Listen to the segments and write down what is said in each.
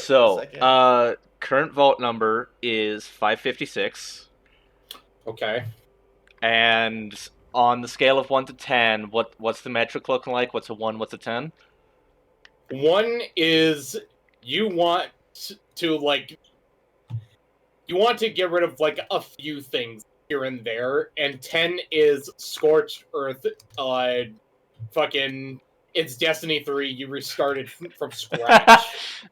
a So, second. current vault number is 556, Okay. and on the scale of 1 to 10, what's the metric looking like? What's a 1, what's a 10? 1 is you want to like you want to get rid of like a few things here and there, and 10 is scorched earth. Fucking, it's Destiny 3. You restarted from scratch.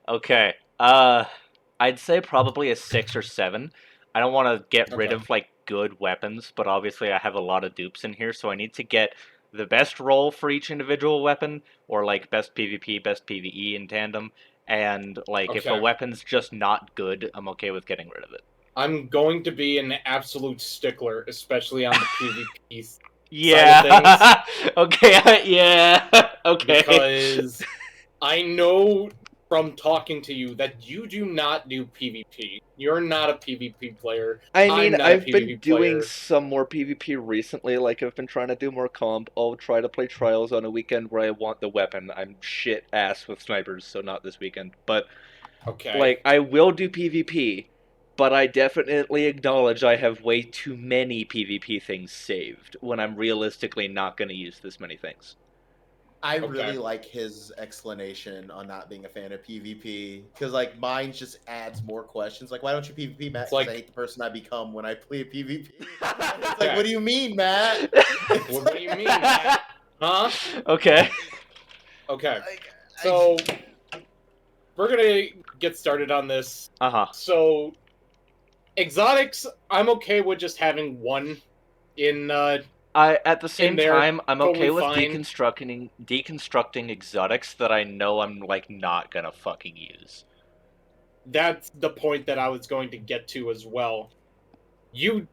Okay. I'd say probably a 6 or 7. I don't want to get rid Okay. of like good weapons, but obviously I have a lot of dupes in here, so I need to get the best roll for each individual weapon, or like best PvP, best PvE in tandem. And like if a Okay. weapon's just not good, I'm okay with getting rid of it. I'm going to be an absolute stickler, especially on the PvP side of Yeah. Okay. Yeah. Okay. because I know from talking to you that you do not do PvP. You're not a PvP player. I I'm mean, not a I've been PvP doing player. some more PvP recently. Like, I've been trying to do more comp. I'll try to play trials on a weekend where I want the weapon. I'm shit ass with snipers, so not this weekend. But, Okay. like, I will do PvP, but I definitely acknowledge I have way too many PvP things saved when I'm realistically not going to use this many things. I Okay. really like his explanation on not being a fan of PvP because, like, mine just adds more questions. Like, why don't you PvP, Matt? It's Because like- I hate the person I become when I play PvP. It's Okay. like, what do you mean, Matt? What do you mean, Matt? Huh? Okay. Okay. Like, So we're gonna get started on this. Uh-huh. So exotics, I'm okay with just having one in At the same there, time, I'm okay totally with fine. deconstructing exotics that I know I'm like not gonna fucking use. That's the point that I was going to get to as well. You,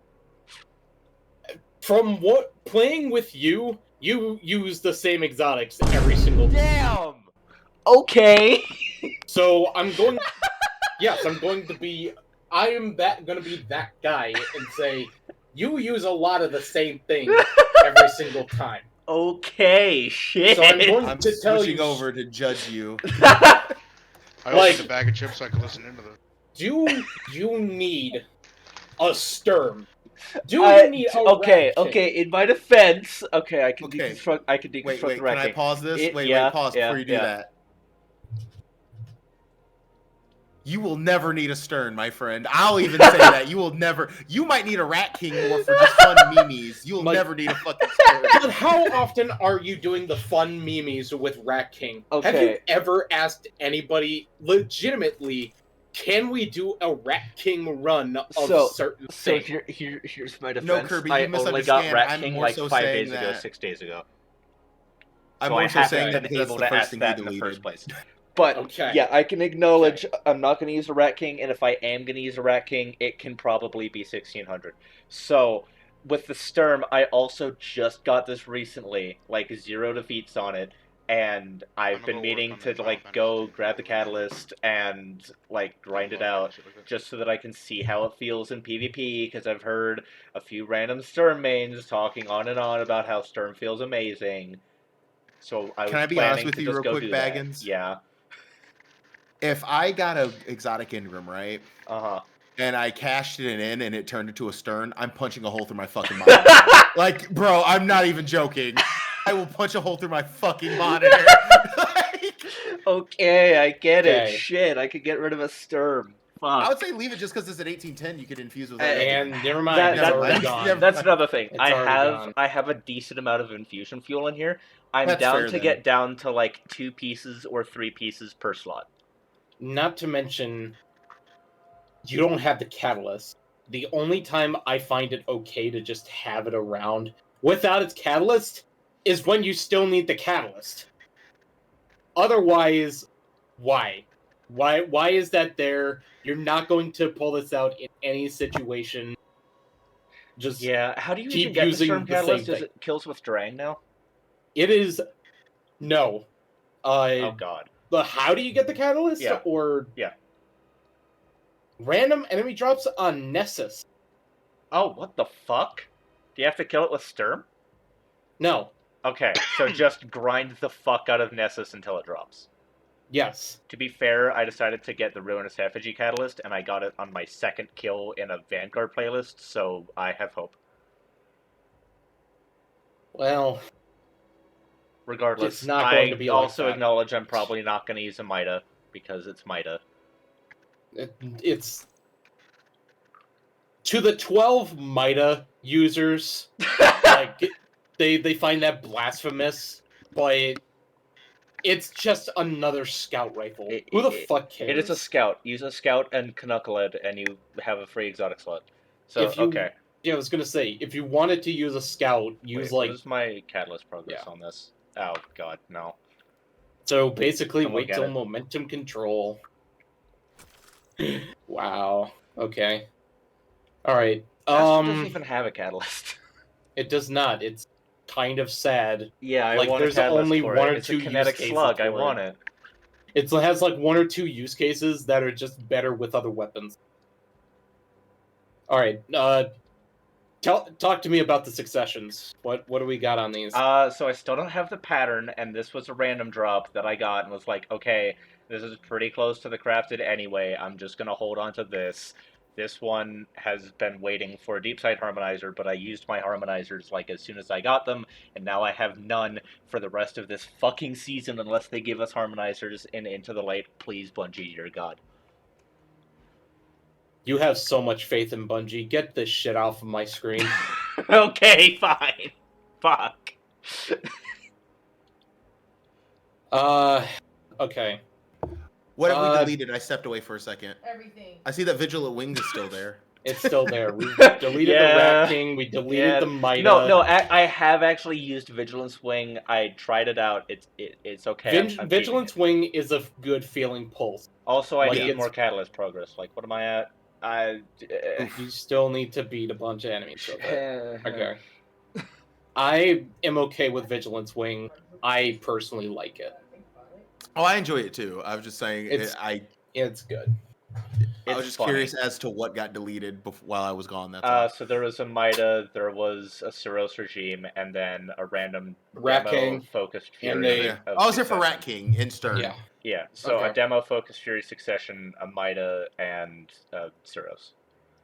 from what playing with you use the same exotics every single time. Damn. Okay. So I'm going. Yes, I'm going to be. I am going to be that guy and say you use a lot of the same thing every single time. Okay. Shit. So I'm going I'm to tell switching you. over to judge you. I Like- opened a bag of chips so I could listen into this. Do you need a sturm? Do I- you need a okay. rat king? Okay. In my defense, okay, I can Okay. deconstruct. I can deconstruct Wait, the can I wrecking. pause this? It- Wait, yeah, pause yeah, before you do yeah. that. You will never need a stern, my friend. I'll even say that. You will never. You might need a Rat King more for just fun memes. You'll Like- never need a fucking stern. But how often are you doing the fun memes with Rat King? Have Okay. you ever asked anybody legitimately, can we do a Rat King run of certain So things? here's my defense. No, Kurbee, you I only got misunderstand. Rat I'm King more like so 5 saying days ago, that- 6 days ago. I'm So more I so haven't saying that been because that's able the to first ask thing that he in the deleted. first place. But Okay. yeah, I can acknowledge I'm not going to use a Rat King, and if I am going to use a Rat King, it can probably be 1600. So with the Sturm, I also just got this recently, like 0 defeats on it, and I've I'm been gonna go meaning work on to that Final like Fantasy go too. grab the catalyst and like grind it out Shit like that. just so that I can see how it feels in PvP, because I've heard a few random Sturm mains talking on and on about how Sturm feels amazing. So I was Can I be honest planning with to you just real go quick, do that. Baggins? Yeah. If I got a exotic Ingram, right, Uh and I cashed it in and it turned into a stern, I'm punching a hole through my fucking huh. monitor. Like, bro, I'm not even joking. I will punch a hole through my fucking monitor. Like, Okay, I get it. Okay. Shit, I could get rid of a Sturm. I Fuck. would say leave it just because it's an 1810. You could infuse with And everything. never mind, That- it's that- already that- gone. yeah, That's another thing. It's already gone. I have a decent amount of infusion fuel in here. I'm That's down fair, to then. get down to like 2 pieces or 3 pieces per slot. Not to mention, you don't have the catalyst. The only time I find it okay to just have it around without its catalyst is when you still need the catalyst. Otherwise, why? Why is that there? You're not going to pull this out in any situation. Just Yeah, how do you keep even get the using Sturm the same Catalyst? Is thing. it kills with Drang now? it is no. Oh god. But how do you get the catalyst? Yeah. Or Yeah. random enemy drops on Nessus. Oh, what the fuck? Do you have to kill it with Sturm? No. Okay, so just grind the fuck out of Nessus until it drops. Yes. To be fair, I decided to get the Ruinous Effigy Catalyst, and I got it on my second kill in a Vanguard playlist, so I have hope. Well, Regardless, it's not going to I be like also that. acknowledge I'm probably not going to use a Mida, because it's Mida. It's to the 12 Mida users, like they find that blasphemous, but it's just another scout rifle. Who the fuck cares? It is a scout. Use a scout and Knucklehead, and you have a free exotic slot. So, If you, okay. yeah, I was gonna say, if you wanted to use a scout, use Wait, like. what is my catalyst progress on this? Oh, God, no. So basically, Someone wait get till it. momentum control. Wow. Okay. All right. Master doesn't even have a catalyst. It does not. It's kind of sad. Yeah, I Like, want there's a catalyst only for one it. or It's two a kinetic use slug. cases I for want it. it. It has like one or two use cases that are just better with other weapons. All right. Talk to me about the successions. What do we got on these? So I still don't have the pattern, and this was a random drop that I got and was like, okay, this is pretty close to the crafted anyway. I'm just gonna hold on to this. This one has been waiting for a deep side harmonizer, but I used my harmonizers like as soon as I got them, and now I have none for the rest of this fucking season unless they give us harmonizers in Into the Light. Please, Bungie, dear God. You have so much faith in Bungie. Get this shit off of my screen. Okay, fine. Fuck. Okay. What have we deleted? I stepped away for a second. Everything. I see that Vigilant Wings is still there. It's still there. We deleted the Rat King. We deleted the Mida. No, I have actually used Vigilance Wing. I tried it out. It's okay. I'm Vigilance Wing is a good feeling pulse. Also, I Like, need it's- more catalyst progress. Like, what am I at? You still need to beat a bunch of enemies. So okay. I am okay with Vigilance Wing. I personally like it. Oh, I enjoy it too. I was just saying, It's good. I was just funny. curious as to what got deleted while I was gone. That's all. So there was a Mida, there was a Suros regime, and then a random Rat King, focused and Fury. Yeah. of I was here for Succession. Rat King in Stern. Yeah. Yeah, so Okay. a demo focused Fury Succession, a Mida, and Suros.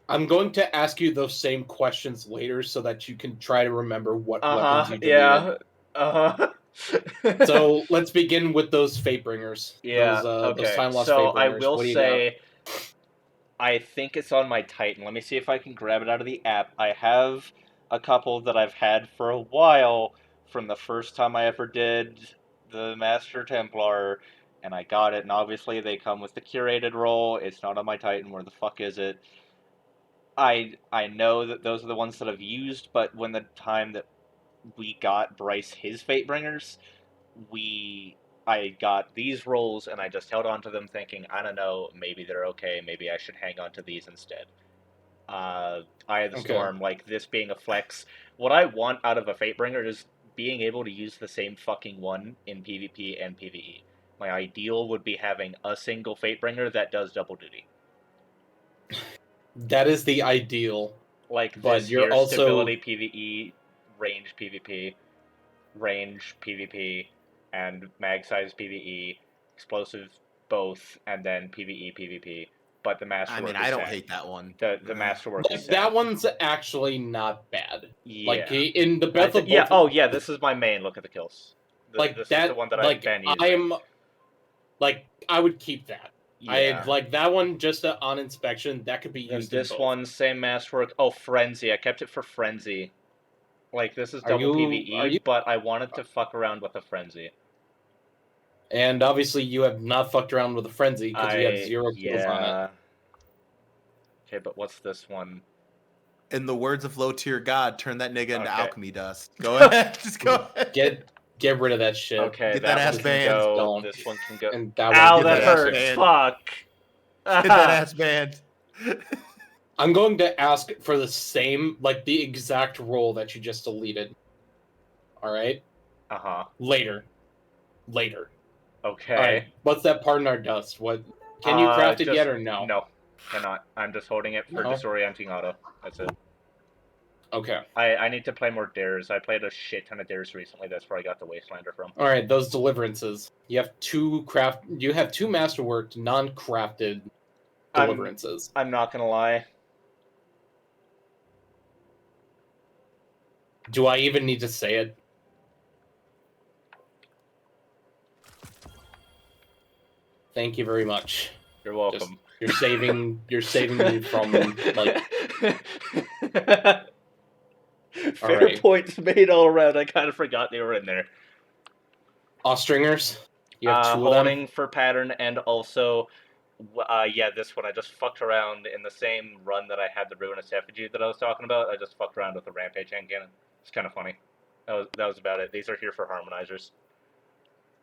I'm going to ask you those same questions later so that you can try to remember what weapons you deleted. Yeah. So let's begin with those Fatebringers. Yeah. Those time lost So Fatebringers. I will What do you say, I think it's on my Titan. Let me see if I can grab it out of the app. I have a couple that I've had for a while from the first time I ever did the Master Templar, and I got it. And obviously they come with the curated roll. It's not on my Titan. Where the fuck is it? I know that those are the ones that I've used, but when the time that we got Bryce his Fatebringers, I got these rolls and I just held on to them thinking, I don't know, maybe they're okay, maybe I should hang on to these instead. Eye of the Okay. Storm, like this being a flex. What I want out of a Fatebringer is being able to use the same fucking one in PvP and PvE. My ideal would be having a single Fatebringer that does double duty. That is the ideal. Like But this you're here, also- stability PvE, range PvP, and mag size PvE, explosive both, and then PvE PvP. But the masterwork. I mean, is I don't sad. hate that one. The masterwork is sad. That one's actually not bad. Yeah. Like in the Breath of yeah. both- Oh yeah, this is my main. Look at the kills. Like this that. is the one that like I've been using. I would keep that. Yeah. I like that one just on inspection. That could be And used. this in both. one, same masterwork. Oh, Frenzy. I kept it for Frenzy. Like this is double PvE, but I wanted to fuck around with a Frenzy. And obviously, you have not fucked around with a Frenzy because you have 0 kills on it. Okay, but what's this one? In the words of low tier God, turn that nigga into Okay. alchemy dust. Go ahead. Just go ahead. Get rid of that shit. Okay, Get that one ass can banned. go. Don't. This one can go. And that Ow, one. that Get that ass hurts. banned. Fuck. Get that ass banned. I'm going to ask for the same, like the exact roll that you just deleted. All right. Later. Okay. All right. What's that partner dust? What? Can you craft it yet or no? No, cannot. I'm just holding it for No? disorienting auto. That's it. Okay. I need to play more dares. I played a shit ton of dares recently. That's where I got the Wastelander from. All right, those deliverances. You have two masterworked, non-crafted deliverances. I'm not gonna lie. Do I even need to say it? Thank you very much. You're welcome. You're saving me from like. Fair right. points made all around. I kind of forgot they were in there. Ostringers. You have two of Holding them. for pattern, and also, yeah, this one I just fucked around in the same run that I had the Ruinous Effigy that I was talking about. I just fucked around with the Rampage hand cannon. It's kind of funny. That was about it. These are here for harmonizers.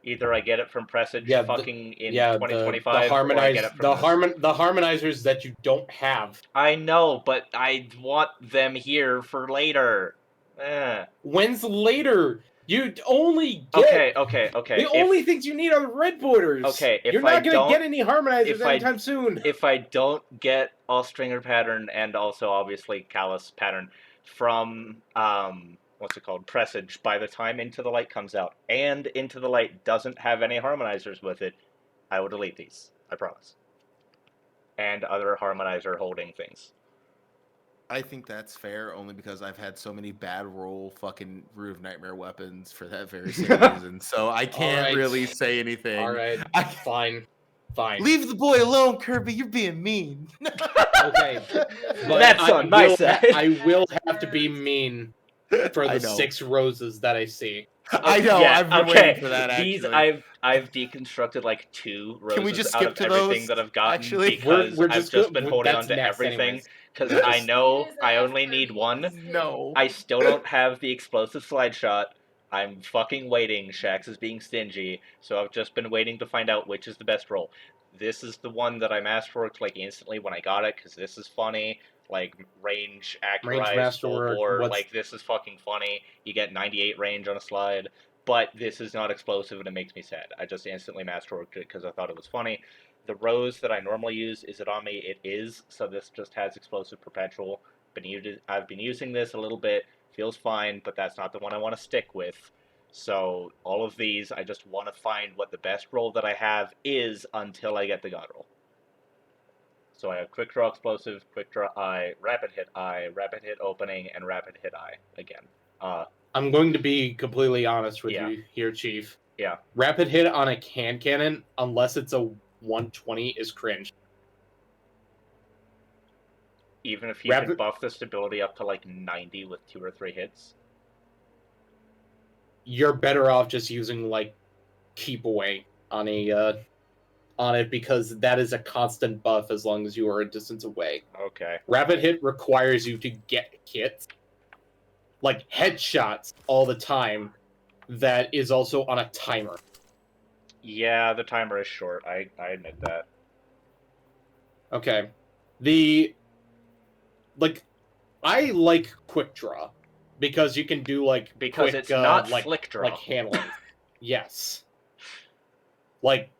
Either I get it from Presage in 2025, or I get it from the harmonizers that you don't have. I know, but I want them here for later. When's later? You only get... Okay. The only things you need are the red borders. Okay, you're not going to get any harmonizers anytime soon. If I don't get Allstringer pattern and also obviously Callus pattern from what's it called, Presage, by the time Into the Light comes out, and Into the Light doesn't have any harmonizers with it, I will delete these. I promise. And other harmonizer holding things. I think that's fair, only because I've had so many bad roll fucking Root of Nightmare weapons for that very same reason. So I can't really say anything. All right, fine. Leave the boy alone, Kurbee. You're being mean. Okay, but that's on my side. I will have to be mean for the 6 roses that I see. I know. Yeah, I've been waiting for that. Actually, these I've deconstructed like 2 roses. Can we just skip out of to everything those? That I've gotten actually, because I've just been holding on to everything because I know I only need one. No, I still don't have the explosive slide shot. I'm fucking waiting. Shax is being stingy, so I've just been waiting to find out which is the best roll. This is the one that I masterworked like instantly when I got it because this is funny. Like range, accurate, full bore. Like this is fucking funny. You get 98 range on a slide, but this is not explosive and it makes me sad. I just instantly masterworked it because I thought it was funny. The rose that I normally use, is it on me? It is. So this just has explosive perpetual. I've been using this a little bit. Feels fine, but that's not the one I want to stick with. So all of these, I just want to find what the best roll that I have is until I get the god roll. So I have quick draw explosive, quick draw eye, rapid hit opening, and rapid hit eye again. I'm going to be completely honest with you here, Chief. Yeah. Rapid hit on a cannon, unless it's a 120, is cringe. Even if you can buff the stability up to like 90 with 2 or 3 hits? You're better off just using like keep away on it because that is a constant buff as long as you are a distance away. Okay. Rapid hit requires you to get hits, like headshots all the time. That is also on a timer. Yeah, the timer is short. I admit that. Okay. I like quick draw because you can do because it's not flick draw. Like handling. Yes. Like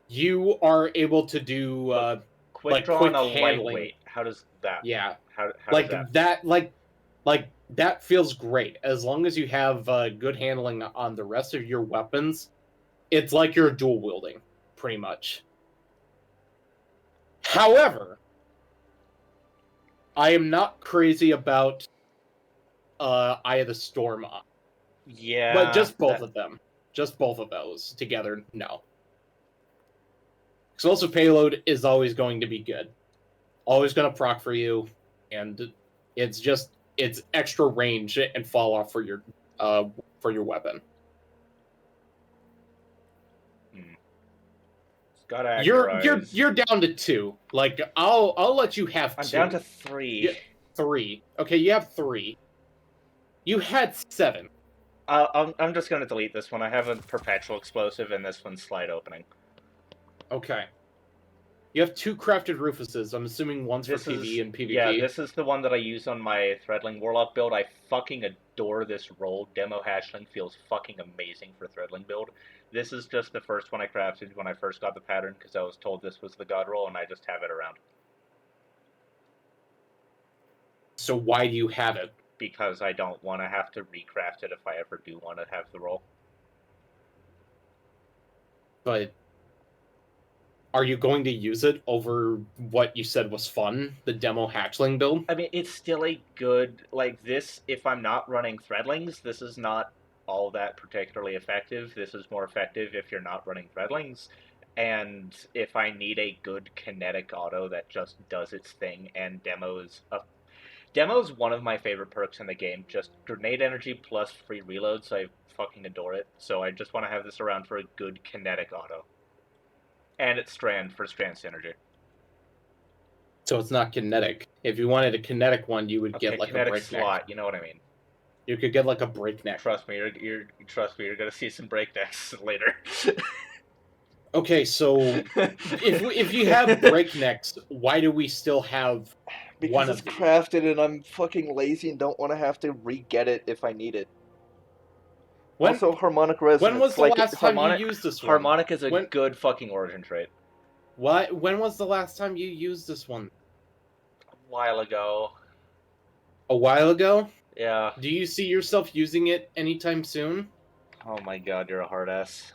you are able to do quick draw on a lightweight. How does that? Yeah. How like does that? Like that feels great as long as you have good handling on the rest of your weapons. It's like you're dual wielding, pretty much. However, I am not crazy about Eye of the Storm. Yeah. But just both of them. Just both of those together, no. Explosive payload is always going to be good. Always going to proc for you, and it's extra range and fall off for your weapon. You're down to 2. Like I'll let you have 2. I'm down to 3. 3. Okay, you have 3. You had 7. I'm just gonna delete this one. I have a perpetual explosive and this one's slide opening. Okay. You have 2 crafted Rufuses. I'm assuming one's for PvE and PvP. Yeah, this is the one that I use on my Threadling Warlock build. I fucking adore this roll. Demo Hashling feels fucking amazing for Threadling build. This is just the first one I crafted when I first got the pattern because I was told this was the god roll and I just have it around. So why do you have it? because I don't want to have to recraft it if I ever do want to have the roll. But are you going to use it over what you said was fun, the demo hatchling build? I mean, it's still a good, like, this, if I'm not running threadlings, this is not all that particularly effective. This is more effective if you're not running threadlings. And if I need a good kinetic auto that just does its thing, and Demo's one of my favorite perks in the game. Just grenade energy plus free reload, so I fucking adore it. So I just want to have this around for a good kinetic auto. And it's Strand for Strand Synergy. So it's not kinetic. If you wanted a kinetic one, you would get like a breakneck slot. You know what I mean? You could get like a breakneck. Trust me, you're gonna see some breaknecks later. Okay, so if you have breaknecks, why do we still have because it's crafted and I'm fucking lazy and don't want to have to re-get it if I need it. Also, harmonic resonance. When was the last time you used this one? Harmonic is a good fucking origin trait. When was the last time you used this one? A while ago. A while ago? Yeah. Do you see yourself using it anytime soon? Oh my god, you're a hard ass.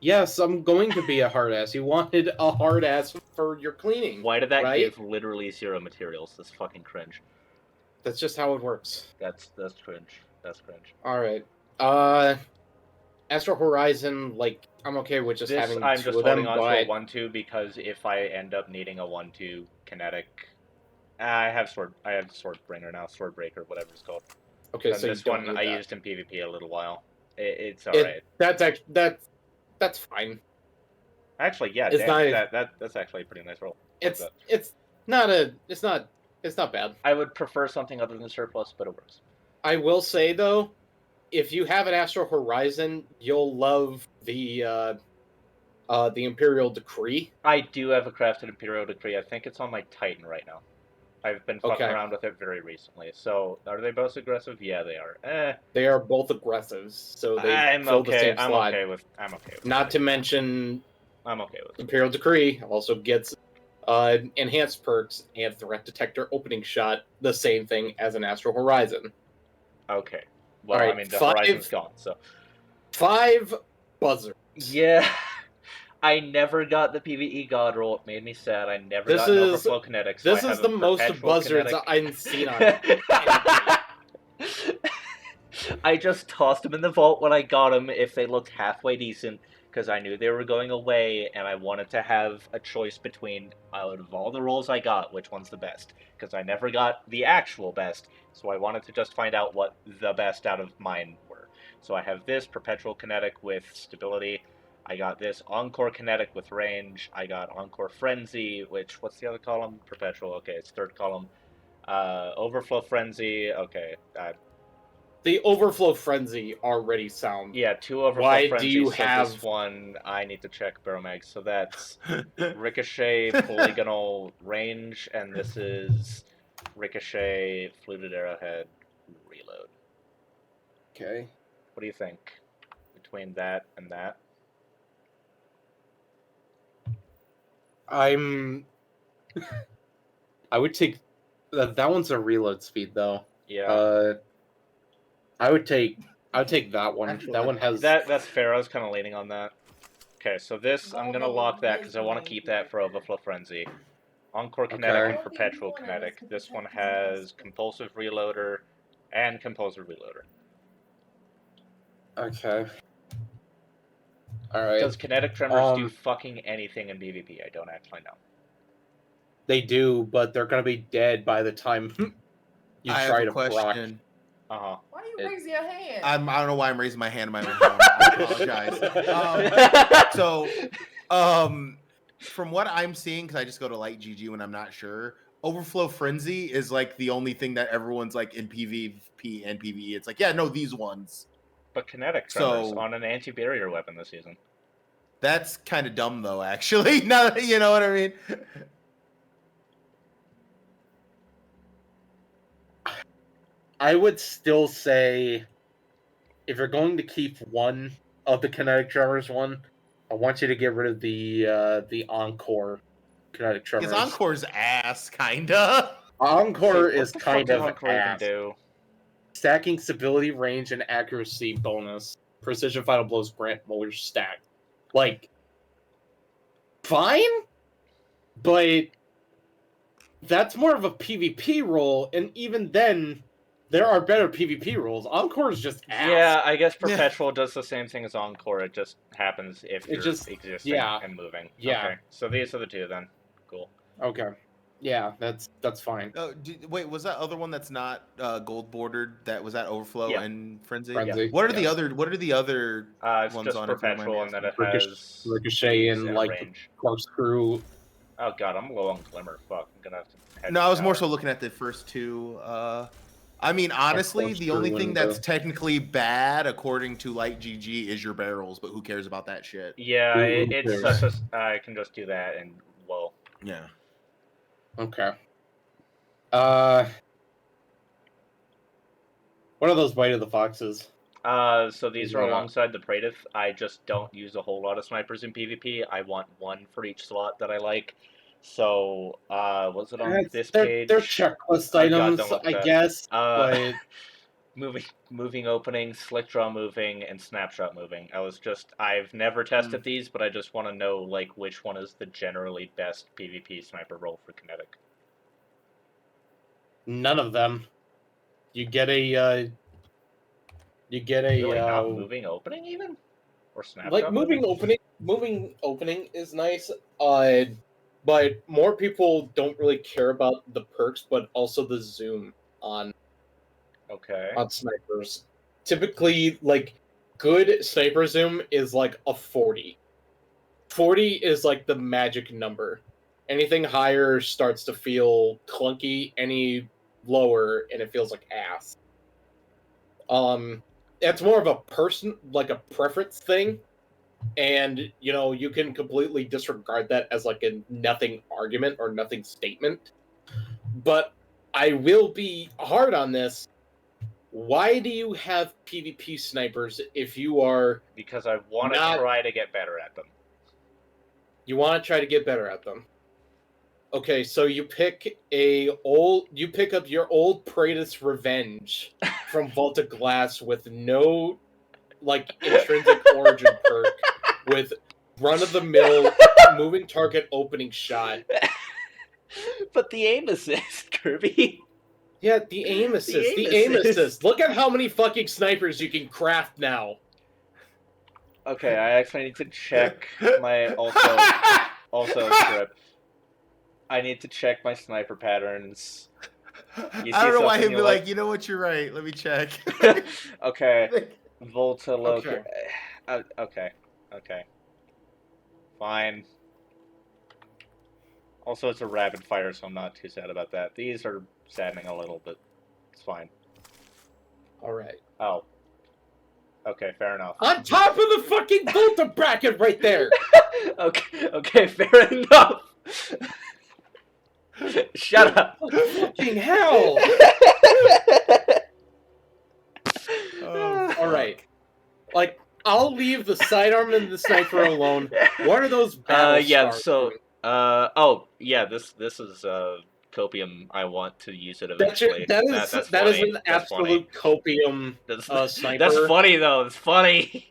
Yes, I'm going to be a hard ass. You wanted a hard ass for your cleaning. Why did that give literally 0 materials? That's fucking cringe. That's just how it works. That's cringe. That's cringe. Alright. Astro Horizon, like, I'm okay with just having I'm two just of them, holding on to a 1-2 because if I end up needing a 1-2 kinetic, I have Swordbringer now, Swordbreaker, whatever it's called. Okay, and so this one I used in PvP a little while. It's alright. That's fine. Actually, yeah, it's that's actually a pretty nice roll. It's not bad. I would prefer something other than surplus, but it works. I will say though, if you have an Astro Horizon, you'll love the Imperial Decree. I do have a crafted Imperial Decree. I think it's on my Titan right now. I've been fucking around with it very recently. So, are they both aggressive? Yeah, they are. They are both aggressive, so they fill the same slot. I'm okay with Not to mention, I'm okay with Imperial Decree also gets enhanced perks and threat detector opening shot, the same thing as an Astro Horizon. Okay. Well, right, I mean, the Horizon's gone, so. 5 buzzers. Yeah. I never got the PvE God roll. It made me sad. I never got an Overflow Kinetic. So this is the most buzzards I've seen on it. I just tossed them in the vault when I got them if they looked halfway decent, because I knew they were going away, and I wanted to have a choice between, out of all the rolls I got, which one's the best. Because I never got the actual best, so I wanted to just find out what the best out of mine were. So I have this Perpetual Kinetic with stability. I got this Encore Kinetic with range. I got Encore Frenzy, which, what's the other column? Perpetual, okay, it's third column. Overflow Frenzy, okay. The Overflow Frenzy already sounds... Yeah, 2 Overflow Frenzy, do you have... this one, I need to check Baromag. So that's Ricochet, Polygonal, Range, and this is Ricochet, Fluted Arrowhead, Reload. Okay. What do you think? Between that and that? I would take... That one's a reload speed, though. Yeah. I would take that one. Actually, that one has... That's fair. I was kind of leaning on that. Okay, so this, I'm going to lock that because I want to keep that for Overflow Frenzy. Encore Kinetic and Perpetual Kinetic. This one has Compulsive Reloader and Compulsive Reloader. Okay. Alright. Does Kinetic Tremors do fucking anything in PvP? I don't actually know. They do, but they're going to be dead by the time you try to proc. Uh-huh. Why are you raising your hand? I don't know why I'm raising my hand in my own phone. I apologize. From what I'm seeing, because I just go to Light GG when I'm not sure, Overflow Frenzy is like the only thing that everyone's like in PvP and PvE. It's like, yeah, no, these ones. But Kinetic Tremors on an anti-barrier weapon this season. That's kind of dumb, though, actually. Now that you know what I mean. I would still say, if you're going to keep one of the Kinetic Tremors I want you to get rid of the Encore Kinetic Tremors. Because Encore's ass, kinda. Encore is kind of ass. Do? stacking stability, range, and accuracy bonus. Precision final blows grant while you're stacked. Like, fine, but that's more of a PvP role, and even then, there are better PvP roles. Encore is just ass. Yeah, I guess Perpetual does the same thing as Encore. It just happens if It you're just- existing yeah. and moving. Yeah. Okay, so these are the two then. Cool. Okay. Yeah, that's fine. Oh, wait, was that other one that's not gold bordered? That was that Overflow Yeah. and Frenzy. Frenzy. What are the yeah. other? What are the other It's ones just on it, if you don't mind me Perpetual, and then it asking? has Ricochet these and a like range. corkscrew. Oh god, I'm low on Glimmer. Fuck, I'm gonna have to head No, I was more tower. so looking at the first two. I mean, honestly, the only thing that's technically bad, according to Light GG, is your barrels. But who cares about that shit? Yeah, Who it's cares? such a. I can just do that and well. Yeah. Okay. What are those Bite of the Foxes? So these are Yeah. alongside the Praedyth. I just don't use a whole lot of snipers in PvP. I want one for each slot that I like. So, was it on this page? They're checklist Oh, God, items, don't look at I that. guess. But moving opening, slick draw moving, and snapshot moving. I've never tested these, but I just want to know like which one is the generally best PvP sniper role for kinetic. none of them. You get a. Really, not moving opening even, or snapshot. like moving opening is nice. But more people don't really care about the perks, but also the zoom on Okay. snipers. Typically, like good sniper zoom is like a 40. 40 is like the magic number. Anything higher starts to feel clunky. Any lower, and it feels like ass. It's more of a like a preference thing, and you can completely disregard that as like a nothing argument or nothing statement. But I will be hard on this. Why do you have PvP snipers if you are Because I want to try to get better at them. you want to try to get better at them? Okay, so you pick up your old Praedyth's Revenge from Vault of Glass with no like intrinsic origin perk, with run-of-the-mill moving target opening shot. But the aim assist, Kurbee. Yeah, the aim assist. aim The aim assist. assist. Look at how many fucking snipers you can craft now. Okay, I actually need to check my also script. I need to check my sniper patterns. You I don't know why something he'd you be like? like, you know what, you're right. Let me check. Okay, Volta look. Okay. Okay. Fine. Also, it's a rapid fire, so I'm not too sad about that. These are saddening a little, but it's fine. All right. Oh. Okay, fair enough. On top of the fucking Volta bracket right there. Okay, fair enough. Shut up. Fucking hell. Oh, All right. Like, I'll leave the sidearm and the sniper alone. What are those battle yeah, stars so, doing? oh, yeah, this is, copium. I want to use it eventually. That is That's an funny. That's funny. absolute copium That's, sniper. that's funny, though. It's funny.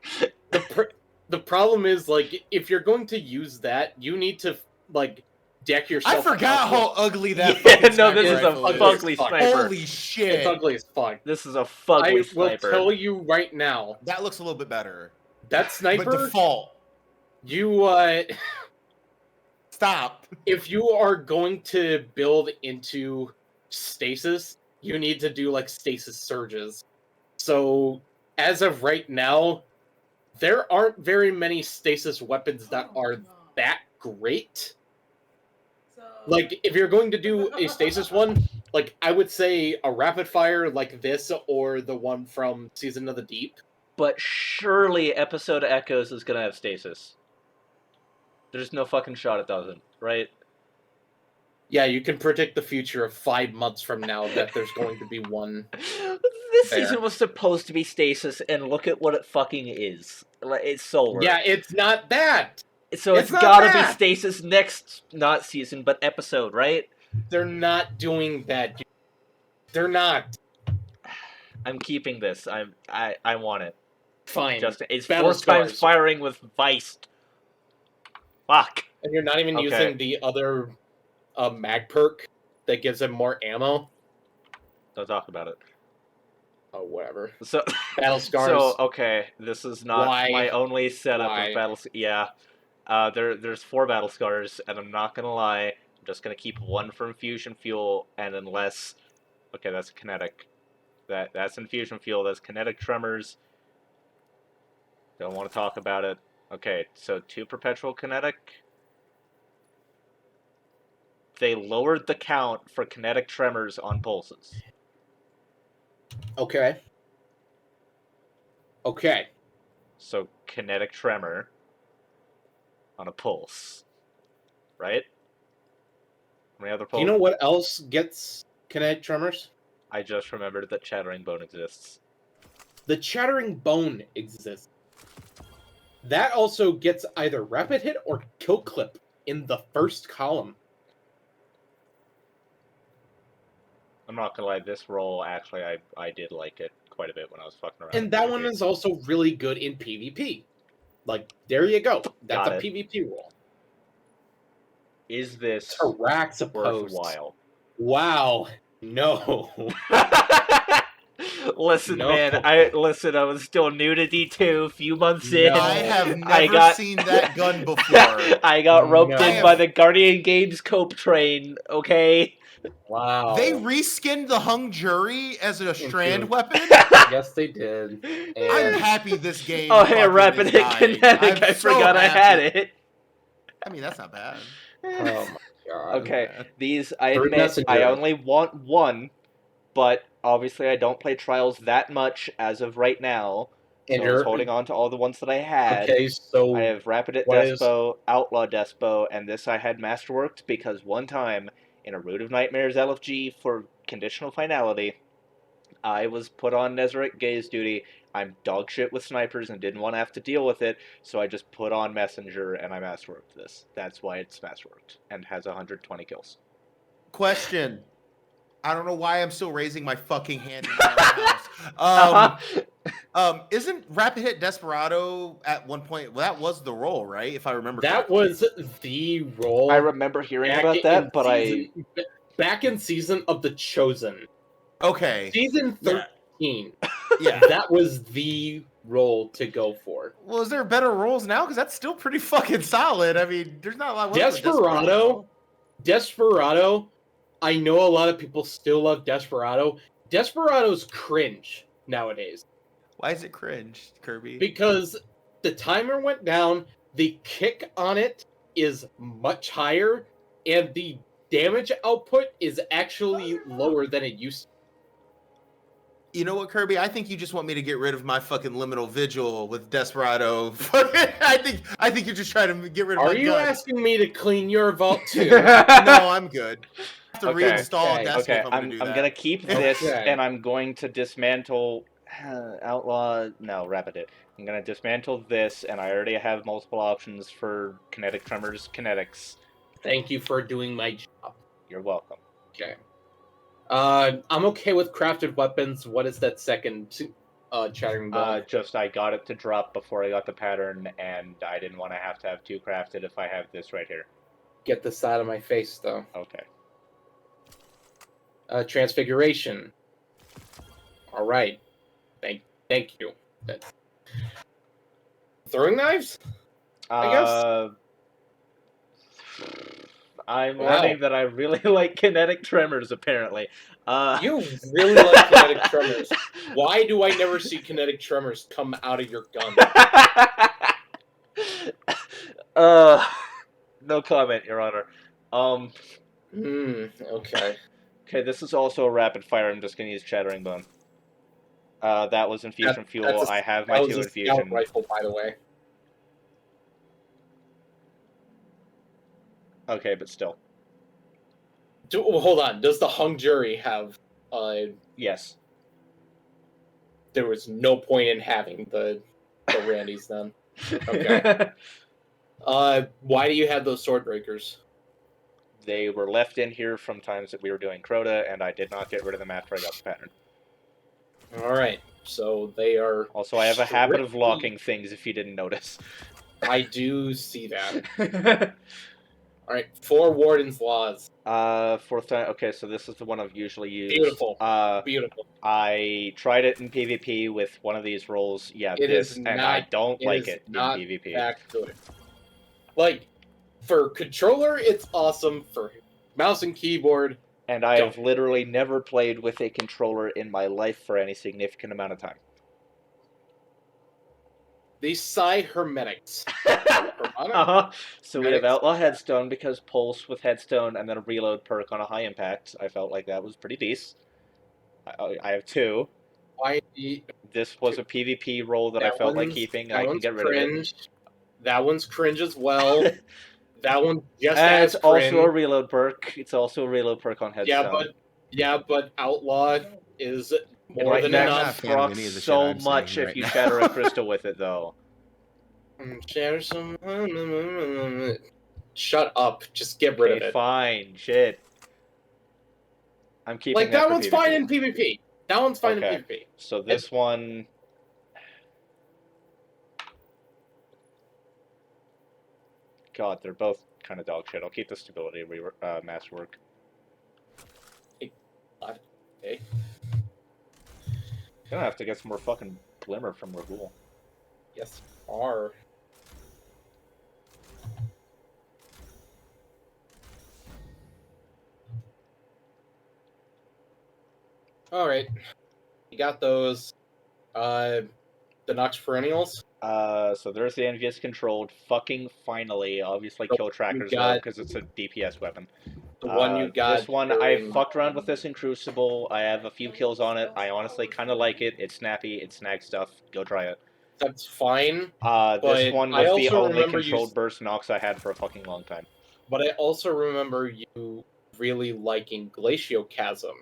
The problem is, like, if you're going to use that, you need to, like, deck yourself. I forgot out how ugly that. Yeah, fucking no, this sniper is a rifle fugly Fuck. sniper. Holy shit! It's ugly as fuck. This is a I fugly will sniper. tell you right now, That looks a little bit better. that But sniper, default. you, Stop. if you are going to build into stasis, you need to do, like, stasis surges. So, as of right now, there aren't very many stasis weapons that are that great. Like, if you're going to do a stasis one, like, I would say a rapid fire like this or the one from Season of the Deep. But surely Episode Echoes is gonna have stasis. There's no fucking shot it doesn't, right? Yeah, you can predict the future of 5 months from now that there's going to be one. This Fair. season was supposed to be stasis, and look at what it fucking is. Like, it's solar. Yeah, it's not that! So it's it's not gotta that! be stasis next, not season, but episode, right? They're not doing that. They're not. I'm keeping this. I want it. Fine. Just it's Battle 4 times scars. firing with Vice. Fuck. And you're not even Okay. using the other mag perk that gives him more ammo. Don't talk about it. Oh, whatever. So Battle scars. So okay, this is not Why? my only setup Why? of battle. Yeah, there's 4 battle scars, and I'm not gonna lie, I'm just gonna keep 1 for infusion fuel, and unless, okay, that's kinetic. That's infusion fuel. That's kinetic tremors. Don't want to talk about it. Okay, so 2 perpetual kinetic. They lowered the count for kinetic tremors on pulses. Okay. Okay. So kinetic tremor on a pulse, right? How many other Do you pulse? know what else gets kinetic tremors? I just remembered that Chattering Bone exists. The chattering bone exists. That also gets either rapid hit or kill clip in the first column. I'm not gonna lie, this roll actually I did like it quite a bit when I was fucking around. And that one is also really good in PvP. Like, there you go. That's Got a it. PvP roll. Is this Taraxapose. worthwhile? Wow. No. Listen, No. man. I was still new to D2. A few months in, No. I have never seen that gun before. I got roped No. in by the Guardian Games cope train. Okay. Wow. They reskinned the hung jury as a strand Dude. weapon. Yes, they did. I'm And happy this game. Oh, hey, fucking rapid is hit dying. kinetic. I'm I so forgot I had happy. it. I mean, that's not bad. oh my god. Okay, Man. these I Third admit messenger. I only want 1, but obviously I don't play Trials that much as of right now. And So I was you're holding on to all the ones that I had. okay. So I have Rapid at what is- Despo, Outlaw Despo, and this I had Masterworked because one time in a Root of Nightmares LFG for conditional finality, I was put on Nezarec Gaze duty. I'm dog shit with snipers and didn't want to have to deal with it, so I just put on Messenger and I Masterworked this. That's why it's Masterworked and has 120 kills. Question. I don't know why I'm still raising my fucking hand in my house. Isn't Rapid Hit Desperado at one point? Well, that was the role, right? If I remember that correctly. was the role. I remember hearing about that, but back in season of the Chosen, Okay. season 13. Yeah. That was the role to go for. Well, is there better roles now? Because that's still pretty fucking solid. I mean, there's not a lot. Desperado. I know a lot of people still love Desperado. Desperado's cringe nowadays. Why is it cringe, Kirby? Because the timer went down, the kick on it is much higher, and the damage output is actually lower than it used to. You know what, Kirby? I think you just want me to get rid of my fucking liminal vigil with Desperado. I think you're just trying to get rid of my Are you gun. asking me to clean your vault too? No, I'm good. I have to Okay. reinstall Destiny Okay, if I'm gonna do that. I'm gonna keep this, Okay. and I'm going to dismantle Outlaw. No, Rapid Hit. I'm gonna dismantle this, and I already have multiple options for kinetic tremors, kinetics. Thank you for doing my job. You're welcome. Okay. I'm okay with crafted weapons. What is that second chattering bone? Just I got it to drop before I got the pattern, and I didn't want to have 2 crafted if I have this right here. Get this out of my face, though. Okay. Transfiguration. All right. Thank you. Throwing knives? I guess. I'm learning that I really like kinetic tremors, apparently. You really like kinetic tremors. Why do I never see kinetic tremors come out of your gun? No comment, Your Honor. Okay. Okay, this is also a rapid fire. I'm just gonna use Chattering Bone. That was infusion fuel. I have my 2 infusion. Scout rifle, by the way. Okay, but still. Hold on. Does the hung jury have? Yes. There was no point in having the Randys then. Okay. Why do you have those sword breakers? They were left in here from times that we were doing Crota, and I did not get rid of them after I got the pattern. All right, so they are. Also, I have a habit of strictly- locking things. If you didn't notice. I do see that. All right, 4 Warden's Laws. Fourth time. Okay, so this is the one I've usually used. Beautiful. Beautiful. I tried it in PvP with one of these roles. Yeah, It is this, and I not. don't It like is it in not PvP. that good. Like, for controller, it's awesome. For mouse and keyboard, And I have don't. literally never played with a controller in my life for any significant amount of time. These Psi Hermetics. Uh-huh. So we have Hermetics. Outlaw Headstone because Pulse with Headstone and then a reload perk on a high impact. I felt like that was pretty decent. I have 2. Why? This was a PvP role that I felt like keeping, and I can get rid cringe. of it. That one's cringe as well. That one just And has it's also a cringe. reload perk. It's also a reload perk on Headstone. But Outlaw is It more might than Yeah, I'm max not a enough. fan of proc any of the shit so I'm much saying if right you now. shatter a crystal with it, though. Share some. Shut up. Just get rid of Okay, it. fine. Shit. I'm keeping Like, that for one's PvP. fine in PvP. That one's fine Okay. in PvP. So this one... God, they're both kind of dog shit. I'll keep the stability masterwork. Okay. Gonna have to get some more fucking glimmer from Rahul. Yes, are. Alright. You got those. The Nox Perennials. So there's the envious controlled. Fucking finally, obviously The kill one you trackers though, got- because it's a DPS weapon. The one you got. This one, I fucked around with this in Crucible. I have a few kills on it. I honestly kind of like it. It's snappy. It snags stuff. Go try it. That's fine. This But one I was the also only remember you- controlled burst Nox I had for a fucking long time. But I also remember you really liking Glaciocasm.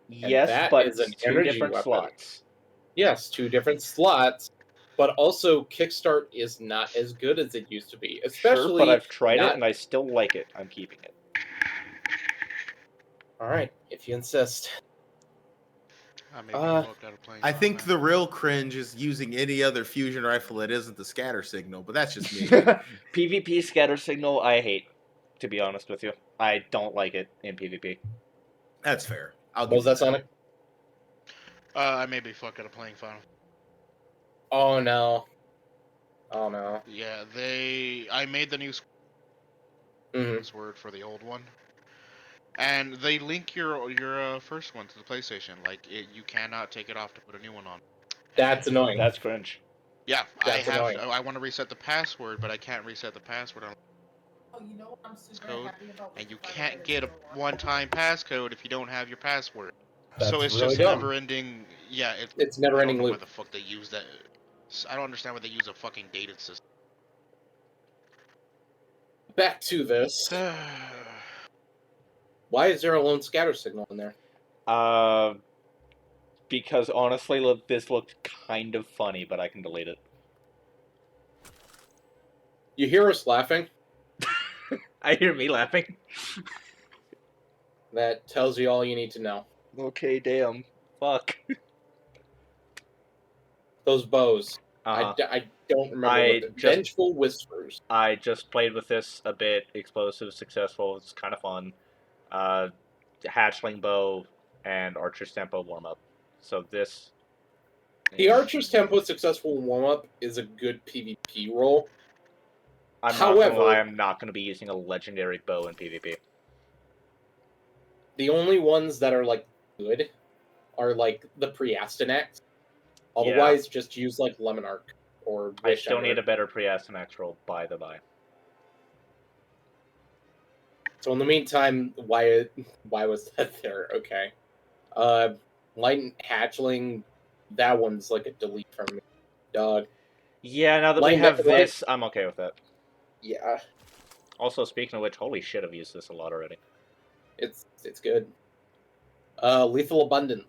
Yes, that but is an 2 energy different weapon. slots. Yes, 2 different slots. But also, Kickstart is not as good as it used to be. Especially. Sure, but I've tried not... it and I still like it. I'm keeping it. Alright, if you insist. I think the real cringe is using any other fusion rifle that isn't the scatter signal, but that's just me. PvP scatter signal, I hate. To be honest with you, I don't like it in PvP. That's fair. What was that, Sonic? I may be fuck out of playing Final. Oh no. Oh no. Yeah, I made the new Mm-hmm. word for the old one, and they link your first one to the PlayStation. Like you cannot take it off to put a new one on. That's annoying. That's cringe. Yeah, That's annoying. I want to reset the password, but I can't reset the password on code, and you can't get a one-time passcode if you don't have your password. That's so it's really just dumb. never-ending. Yeah, It's never-ending I don't know why loop. the fuck they use that. I don't understand why they use a fucking dated system. Back to this. Why is there a lone scatter signal in there? Because honestly, this looked kind of funny, but I can delete it. You hear us laughing? I hear me laughing. That tells you all you need to know. Okay, damn. Fuck. Those bows. I don't remember. Vengeful Whispers. I just played with this a bit. Explosive, successful. It's kind of fun. Hatchling bow and Archer's Tempo warm up. So this. The Archer's Tempo successful warm up is a good PvP role. However, I'm not going to be using a legendary bow in PvP. The only ones that are like good are like the Priastanax. Otherwise, just use like Lemon Arc or. I still need a better Priastanax roll, by the by. So in the meantime, why was that there? Okay. Light Hatchling, that one's like a delete from me. Dog. Yeah, now that we have this, I'm okay with that. Yeah. Also, speaking of which, holy shit, I've used this a lot already. It's good. Lethal Abundant.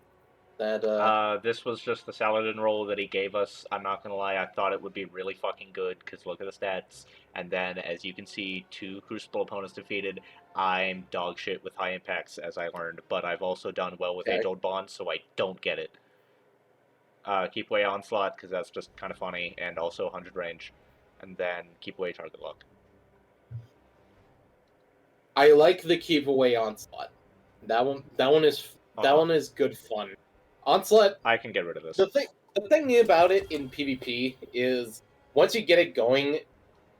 This was just the Saladin roll that he gave us. I'm not gonna lie, I thought it would be really fucking good, because look at the stats. And then, as you can see, 2 Crucible opponents defeated. I'm dog shit with high impacts, as I learned, but I've also done well with Age-Old Bonds, so I don't get it. keep away onslaught because that's just kind of funny, and also 100 range, and then keep away target lock. I like the keep away onslaught. That one is good fun. Onslaught. I can get rid of this. The thing about it in PvP is once you get it going,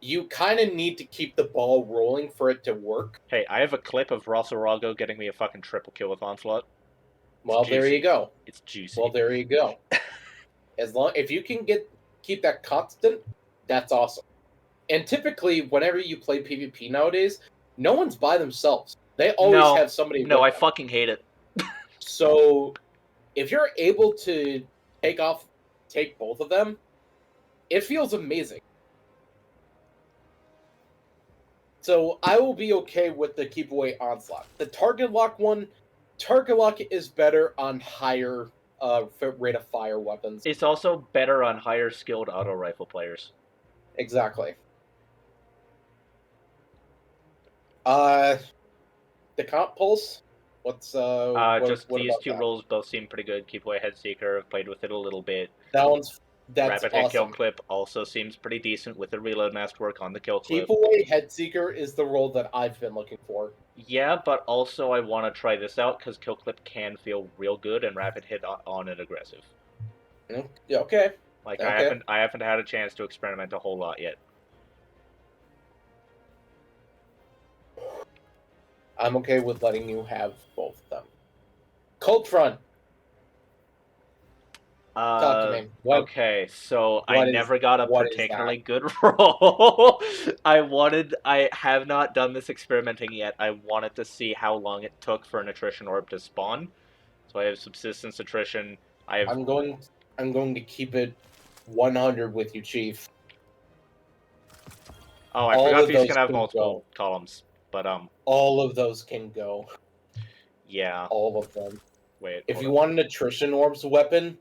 you kind of need to keep the ball rolling for it to work. Hey, I have a clip of Rossarago getting me a fucking triple kill with onslaught. Well, there you go. It's juicy. Well, there you go. If you can keep that constant, that's awesome. And typically, whenever you play PvP nowadays, no one's by themselves. They always have somebody. No, with I them. fucking hate it. So, if you're able to take both of them, it feels amazing. So I will be okay with the keep away onslaught. The target lock is better on higher rate of fire weapons. It's also better on higher skilled auto rifle players. Exactly. The comp pulse. Just what these about two that? rolls both seem pretty good. Keep away Headseeker. I've played with it a little bit. That's Rapid hit kill awesome. clip also seems pretty decent with the reload masterwork on the kill clip. Keep away Headseeker is the role that I've been looking for. Yeah, but also I want to try this out because kill clip can feel real good and rapid hit on an aggressive. Yeah, okay. Like Okay. I haven't had a chance to experiment a whole lot yet. I'm okay with letting you have both of them. Cold Front. Talk to me. Okay, so I never got a what is particularly good roll. I have not done this experimenting yet. I wanted to see how long it took for an attrition orb to spawn. So I have subsistence attrition. I'm going to keep it 100 with you, Chief. Oh, I forgot these can have multiple columns. But all of those can go. Yeah. All of them. Wait. If you want an attrition orbs weapon,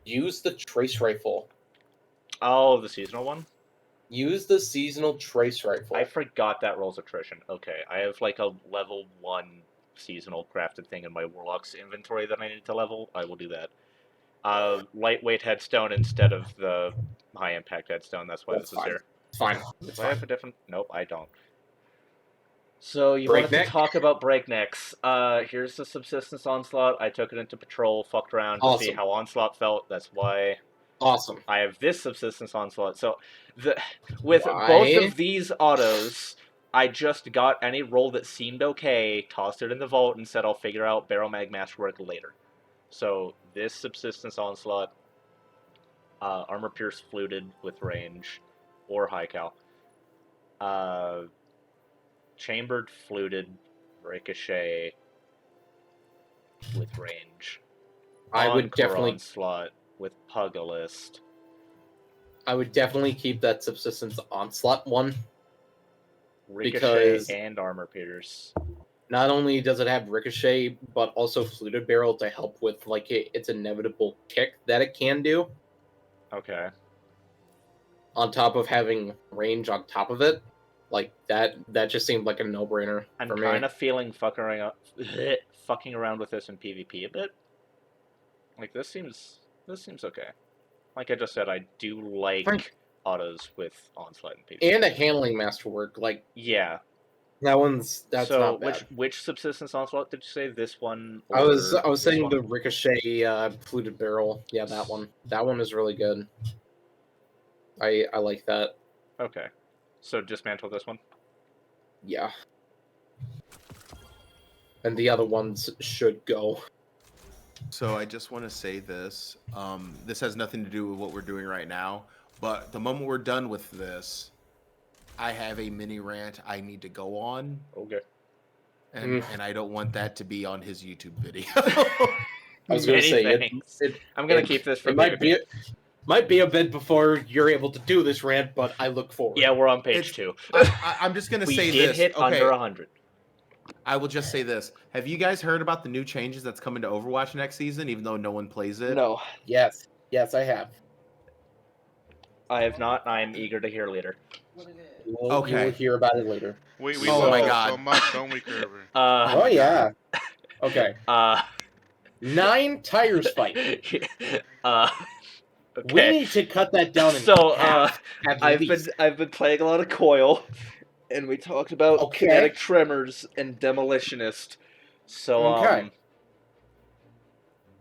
use the trace rifle. Oh, the seasonal one? Use the seasonal trace rifle. I forgot that rolls attrition. Okay, I have like a level 1 seasonal crafted thing in my Warlock's inventory that I need to level. I will do that. Lightweight headstone instead of the high impact headstone. That's why this is here. It's fine. Do I have a different? Nope, I don't. So you wanted to talk about breaknecks. Here's the subsistence onslaught. I took it into patrol, fucked around to see how onslaught felt. That's why. Awesome. I have this subsistence onslaught. So with both of these autos, I just got any roll that seemed okay, tossed it in the vault, and said I'll figure out barrel mag masterwork later. So this subsistence onslaught, armor pierce fluted with range, or high cal. Chambered fluted ricochet with range. I would definitely onslaught with Pugilist. I would definitely keep that subsistence onslaught one. Ricochet because and armor pierce. Not only does it have ricochet, but also fluted barrel to help with like its inevitable kick that it can do. Okay. On top of having range on top of it. Like that just seemed like a no-brainer. I'm kind of feeling fucking around with this in PvP a bit. Like this seems okay. Like I just said, I do like autos with onslaught and PvP. And a handling masterwork, like yeah. That's not bad. Which subsistence onslaught did you say? This one? I was saying one? The ricochet fluted barrel. Yeah, that one. That one is really good. I like that. Okay. So dismantle this one? Yeah. And the other ones should go. So I just want to say this. This has nothing to do with what we're doing right now. But the moment we're done with this, I have a mini rant I need to go on. Okay. And I don't want that to be on his YouTube video. I was going to say, I'm going to keep this for might be a bit before you're able to do this rant, but I look forward. Yeah, we're on page 2. I'm just going to say this. We did hit under 100. I will just say this. Have you guys heard about the new changes that's coming to Overwatch next season, even though no one plays it? No. Yes, I have. I have not. I am eager to hear later. Okay. You will hear about it later. We oh my god. So much, don't we, Kurbee? Oh, yeah. Okay. 9 tires fight. Okay. We need to cut that down in So, half, at least. I've been playing a lot of Coil, and we talked about Okay. kinetic tremors and demolitionist. So, Okay.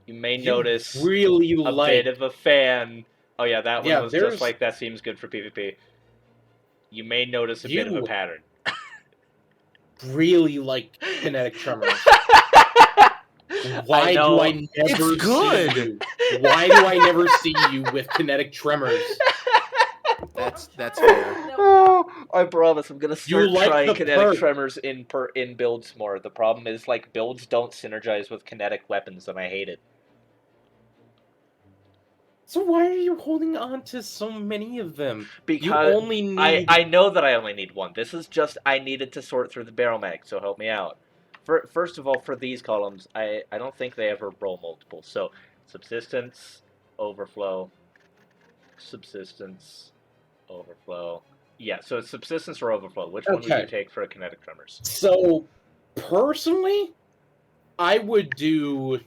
you may You notice really a like... bit of a fan. Oh yeah, that one Yeah, was there's... just like that seems good for PvP. You may notice a bit of a You pattern. really like kinetic tremors. Why I know. do I never It's good. see you? Why do I never see you with kinetic tremors? That's fair. Oh, I promise I'm gonna start like trying the kinetic perk. tremors in builds more. The problem is like builds don't synergize with kinetic weapons, and I hate it. So why are you holding on to so many of them? Because you only need... I know that I only need one. This is just I needed to sort through the barrel mag, so help me out. First of all, for these columns, I don't think they ever roll multiple. So subsistence, overflow, subsistence, overflow. Yeah, so it's subsistence or overflow. Which one would you take for a kinetic tremors? So, personally, I would do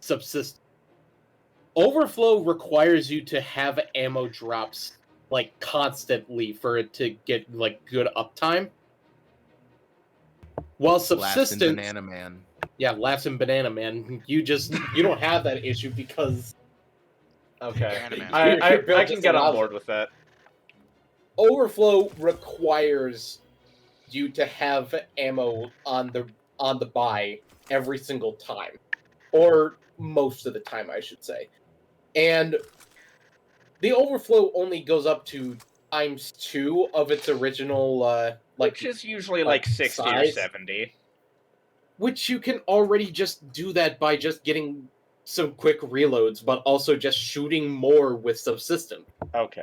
subsistence. Overflow requires you to have ammo drops like constantly for it to get like good uptime. While subsistence, Laughs in Banana Man. Yeah, laughs in Banana Man. You don't have that issue because Okay, Banana Man. I your build can just get on allows board it. with that. Overflow requires you to have ammo on the buy every single time, or most of the time, I should say. And the overflow only goes up to ×2 of its original, Which is usually like 60 or size. 70. Which you can already just do that by just getting some quick reloads, but also just shooting more with subsistence. Okay.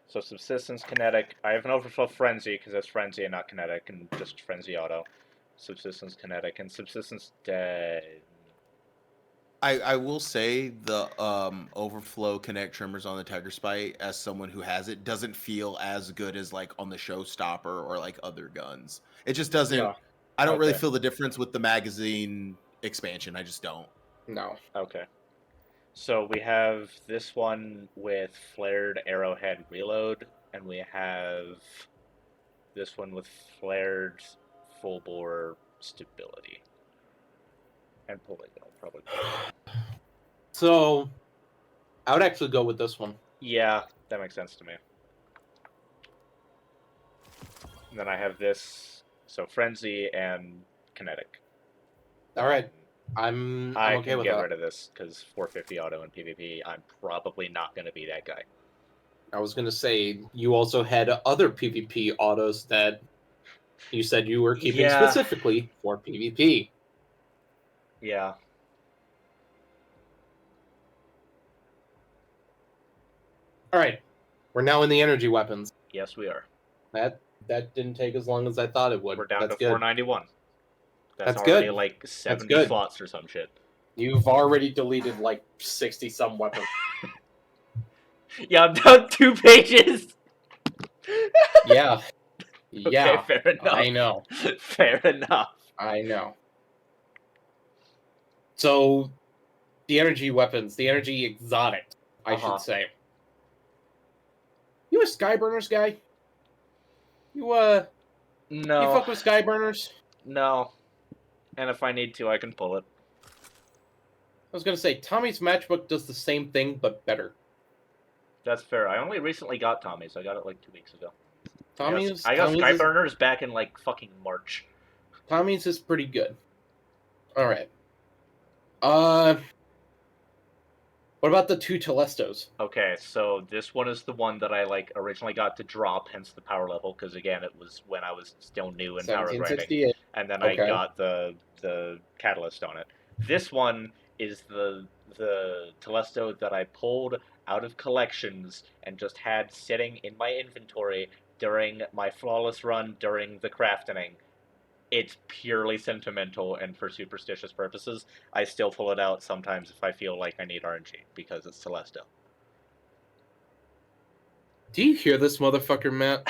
So subsistence, kinetic. I have an overflow frenzy because that's frenzy and not kinetic, and just frenzy auto. Subsistence, kinetic, and subsistence dead. I will say the overflow connect trimmers on the Tiger Spite, as someone who has it, doesn't feel as good as like on the Showstopper or like other guns. It just doesn't. Yeah. I don't really Okay. feel the difference with the magazine expansion. I just don't. No. Okay. So we have this one with flared arrowhead reload, and we have this one with flared full bore stability. And polygonal, probably. So, I would actually go with this one. Yeah, that makes sense to me. And then I have this, so frenzy and kinetic. All right, I'm okay can with get that. rid of this because 450 auto in PvP. I'm probably not going to be that guy. I was gonna say you also had other PvP autos that you said you were keeping specifically for PvP. Yeah. All right, we're now in the energy weapons. Yes, we are. That didn't take as long as I thought it would. We're down That's to good. 491. That's good. already like 70 good. slots or some shit. You've already deleted like 60 some weapons. Yeah, I'm down 2 pages. Yeah. Yeah. Okay, fair enough. I know. Fair enough. I know. So, the energy weapons, the energy exotic, I should say. You a Skyburners guy? No. You fuck with Skyburners? No. And if I need to, I can pull it. I was gonna say, Tommy's matchbook does the same thing, but better. That's fair. I only recently got Tommy's. I got it like 2 weeks ago. Tommy's I got Skyburners back in like fucking March. Tommy's is pretty good. Alright. What about the 2 Telestos? Okay, so this one is the one that I like originally got to drop, hence the power level, because again, it was when I was still new in power grinding, and then I got the catalyst on it. This one is the Telesto that I pulled out of collections and just had sitting in my inventory during my flawless run during the crafting. It's purely sentimental, and for superstitious purposes, I still pull it out sometimes if I feel like I need RNG, because it's Telesto. Do you hear this, motherfucker, Matt?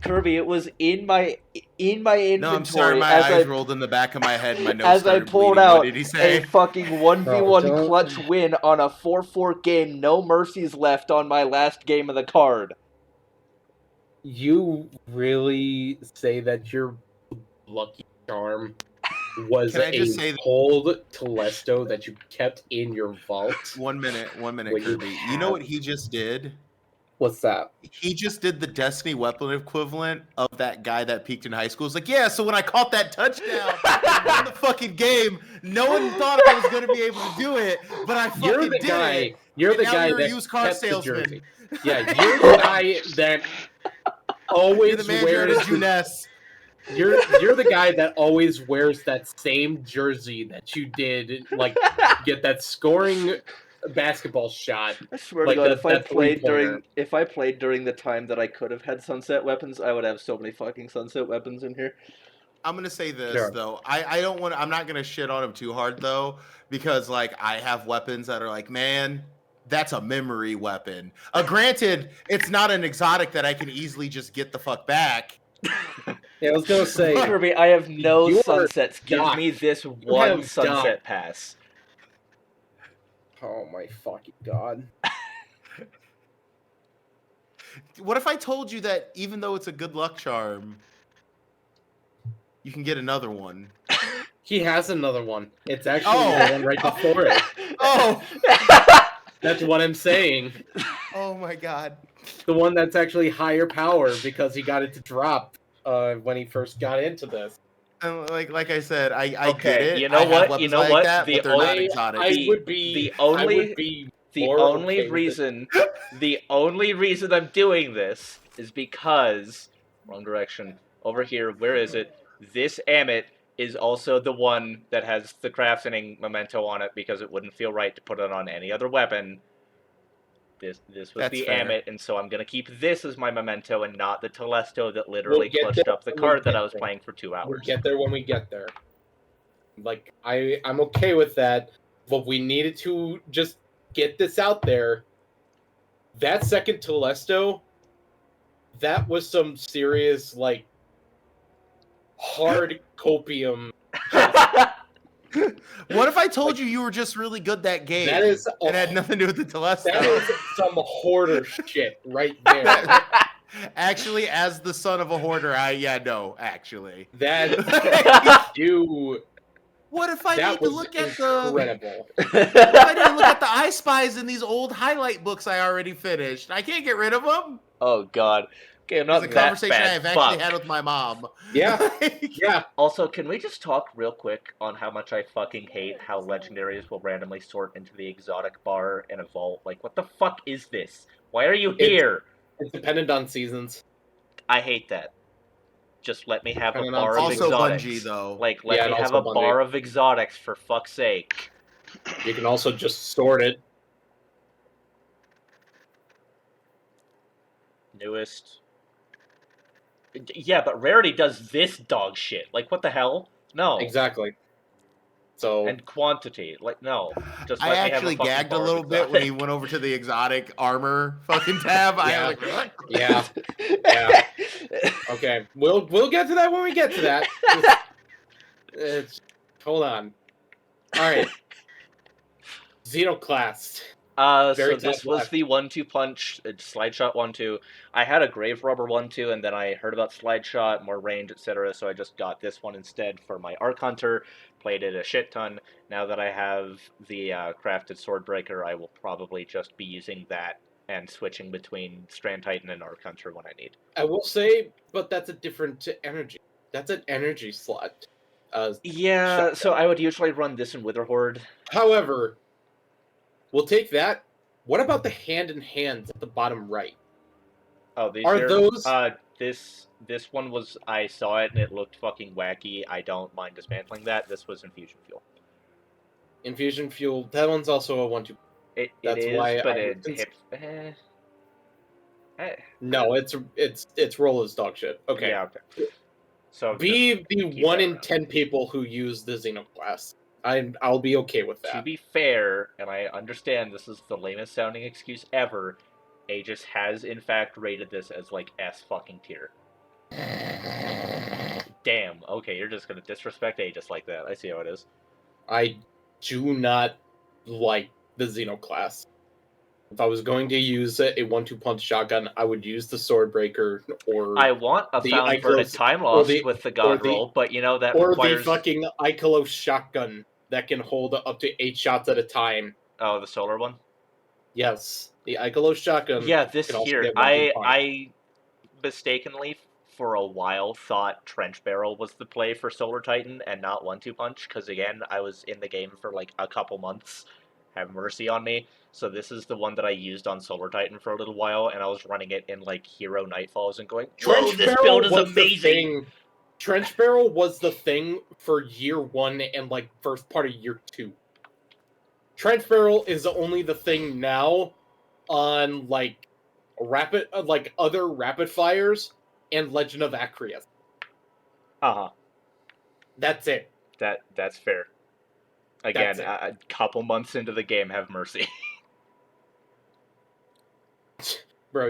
Kurbee, it was in my inventory. No, I'm sorry. My eyes rolled in the back of my head. My nose as I started pulled bleeding. out What did he a say? fucking 1v1 don't- clutch win on a 4-4 game, no mercies left on my last game of the card. You really say that your lucky charm was Can I just say a cold Telesto that you kept in your vault? 1 minute, When you Kurbee. You know have- what he just did? What's that? He just did the Destiny weapon equivalent of that guy that peaked in high school. It's like, yeah, so when I caught that touchdown and won the fucking game, no one thought I was going to be able to do it, but I fucking You're the did guy. it. You're And the now guy you're a that used car kept the salesman. jersey. Yeah, you're the guy that always You're the manager wears. at Juness. You're the guy that always wears that same jersey that you did, like get that scoring basketball shot. I swear Like to God, that- that three-pointer. if I played during the time that I could have had sunset weapons, I would have so many fucking sunset weapons in here. I'm gonna say this Sure. though. I don't want. I'm not gonna shit on him too hard though, because like I have weapons that are like, man, that's a memory weapon. Granted, it's not an exotic that I can easily just get the fuck back. Yeah, I was gonna say. Kirby, I have no You are sunsets. Give docked. me this You one have sunset docked. pass. Oh my fucking god! What if I told you that even though it's a good luck charm, you can get another one? He has another one. It's actually Oh. the one right before it. Oh, That's what I'm saying. oh my god. The one that's actually higher power because he got it to drop when he first got into this. And like I said, I get Okay, it. you know I have what? weapons You know like what? that, The but they're not only- exotic. I would be the I only- would be The more only okay with it. reason, the only reason I'm doing this is because wrong direction. Over here, where is it? This Amit is also the one that has the crafting memento on it because it wouldn't feel right to put it on any other weapon. This was That's the fair. Amit, and so I'm gonna keep this as my memento and not the Telesto that literally get clutched there up the when we card that get I was there. playing for 2 We'll hours. get there when we get there. Like I'm okay with that, but we needed to just get this out there. That second Telesto, that was some serious like hard copium. What if I told you were just really good that game? That is it had nothing to do with the Telesto. That is some hoarder shit right there. Actually, as the son of a hoarder, actually. That you. What if I That need to was look at the? incredible. What if I need to look at the I Spies in these old highlight books I already finished? I can't get rid of them. Oh God. Okay, I'm not It's a that conversation bad. I've actually Fuck. had with my mom. Yeah, yeah. Also, can we just talk real quick on how much I fucking hate how legendaries will randomly sort into the exotic bar in a vault? Like, what the fuck is this? Why are you here? It's dependent on seasons. I hate that. Just let me have a Dependent on bar of Also, exotics. Bungie though. Like, let Yeah, me and have also a Bungie. bar of exotics for fuck's sake. You can also just sort it. Newest. Yeah, but rarity does this dog shit. Like, what the hell? No. Exactly. So And quantity. Like, no. Just I let me have actually fucking gagged a bar of little bit when he exotic. went over to the exotic armor fucking tab. I Yeah. was like, yeah. Yeah. Okay, we'll get to that when we get to that. Hold on. All right. Xenoclast. So Very this top was left. the 1-2 punch, slide shot 1-2. I had a grave rubber 1-2, and then I heard about slide shot, more range, etc. So I just got this one instead for my Arc Hunter. Played it a shit ton. Now that I have the crafted Swordbreaker, I will probably just be using that and switching between Strand Titan and Arc Hunter when I need. I will say, but that's a different energy. That's an energy slot. Yeah, Shotgun. so I would usually run this in Wither Horde. However, we'll take that. What about the hand-in-hands at the bottom right? Oh, these Are here? those- This one was, I saw it and it looked fucking wacky. I don't mind dismantling that. This was Infusion Fuel. Infusion fuel. That one's also a 1-2. It That's is, why but I it was hits. No, it's roll as dog shit. Okay. Yeah, okay. So Be the keep 1 that in around. 10 people who use the Xenoclast. I'll be okay with to that. be fair, and I understand this is the lamest sounding excuse ever, Aegis has in fact rated this as like S fucking tier. Damn. Okay, you're just gonna disrespect Aegis like that. I see how it is. I do not like the Xeno class. If I was going to use a 1-2 punch shotgun, I would use the Swordbreaker or I want a the found verdant Ikelos- time or lost the- with the or god the- roll, but you know that or requires the fucking Ikelos shotgun that can hold up to 8 shots at a time. oh the solar one. Yes, the Ikelos shotgun. Yeah, this can also here. get 1-2 punch. I mistakenly for a while thought Trench Barrel was the play for Solar Titan and not 1-2 punch because again I was in the game for like a couple months. Have mercy on me. So this is the one that I used on Solar Titan for a little while, and I was running it in like Hero Nightfalls and going, "Whoa, Trench this Barrel build is was the amazing!" thing. Trench Barrel was the thing for year 1 and like first part of year 2. Trench Barrel is only the thing now on like other rapid fires and Legend of Acreus. Uh-huh. That's it. That's fair. Again, That's it. a couple months into the game, have mercy. Bro,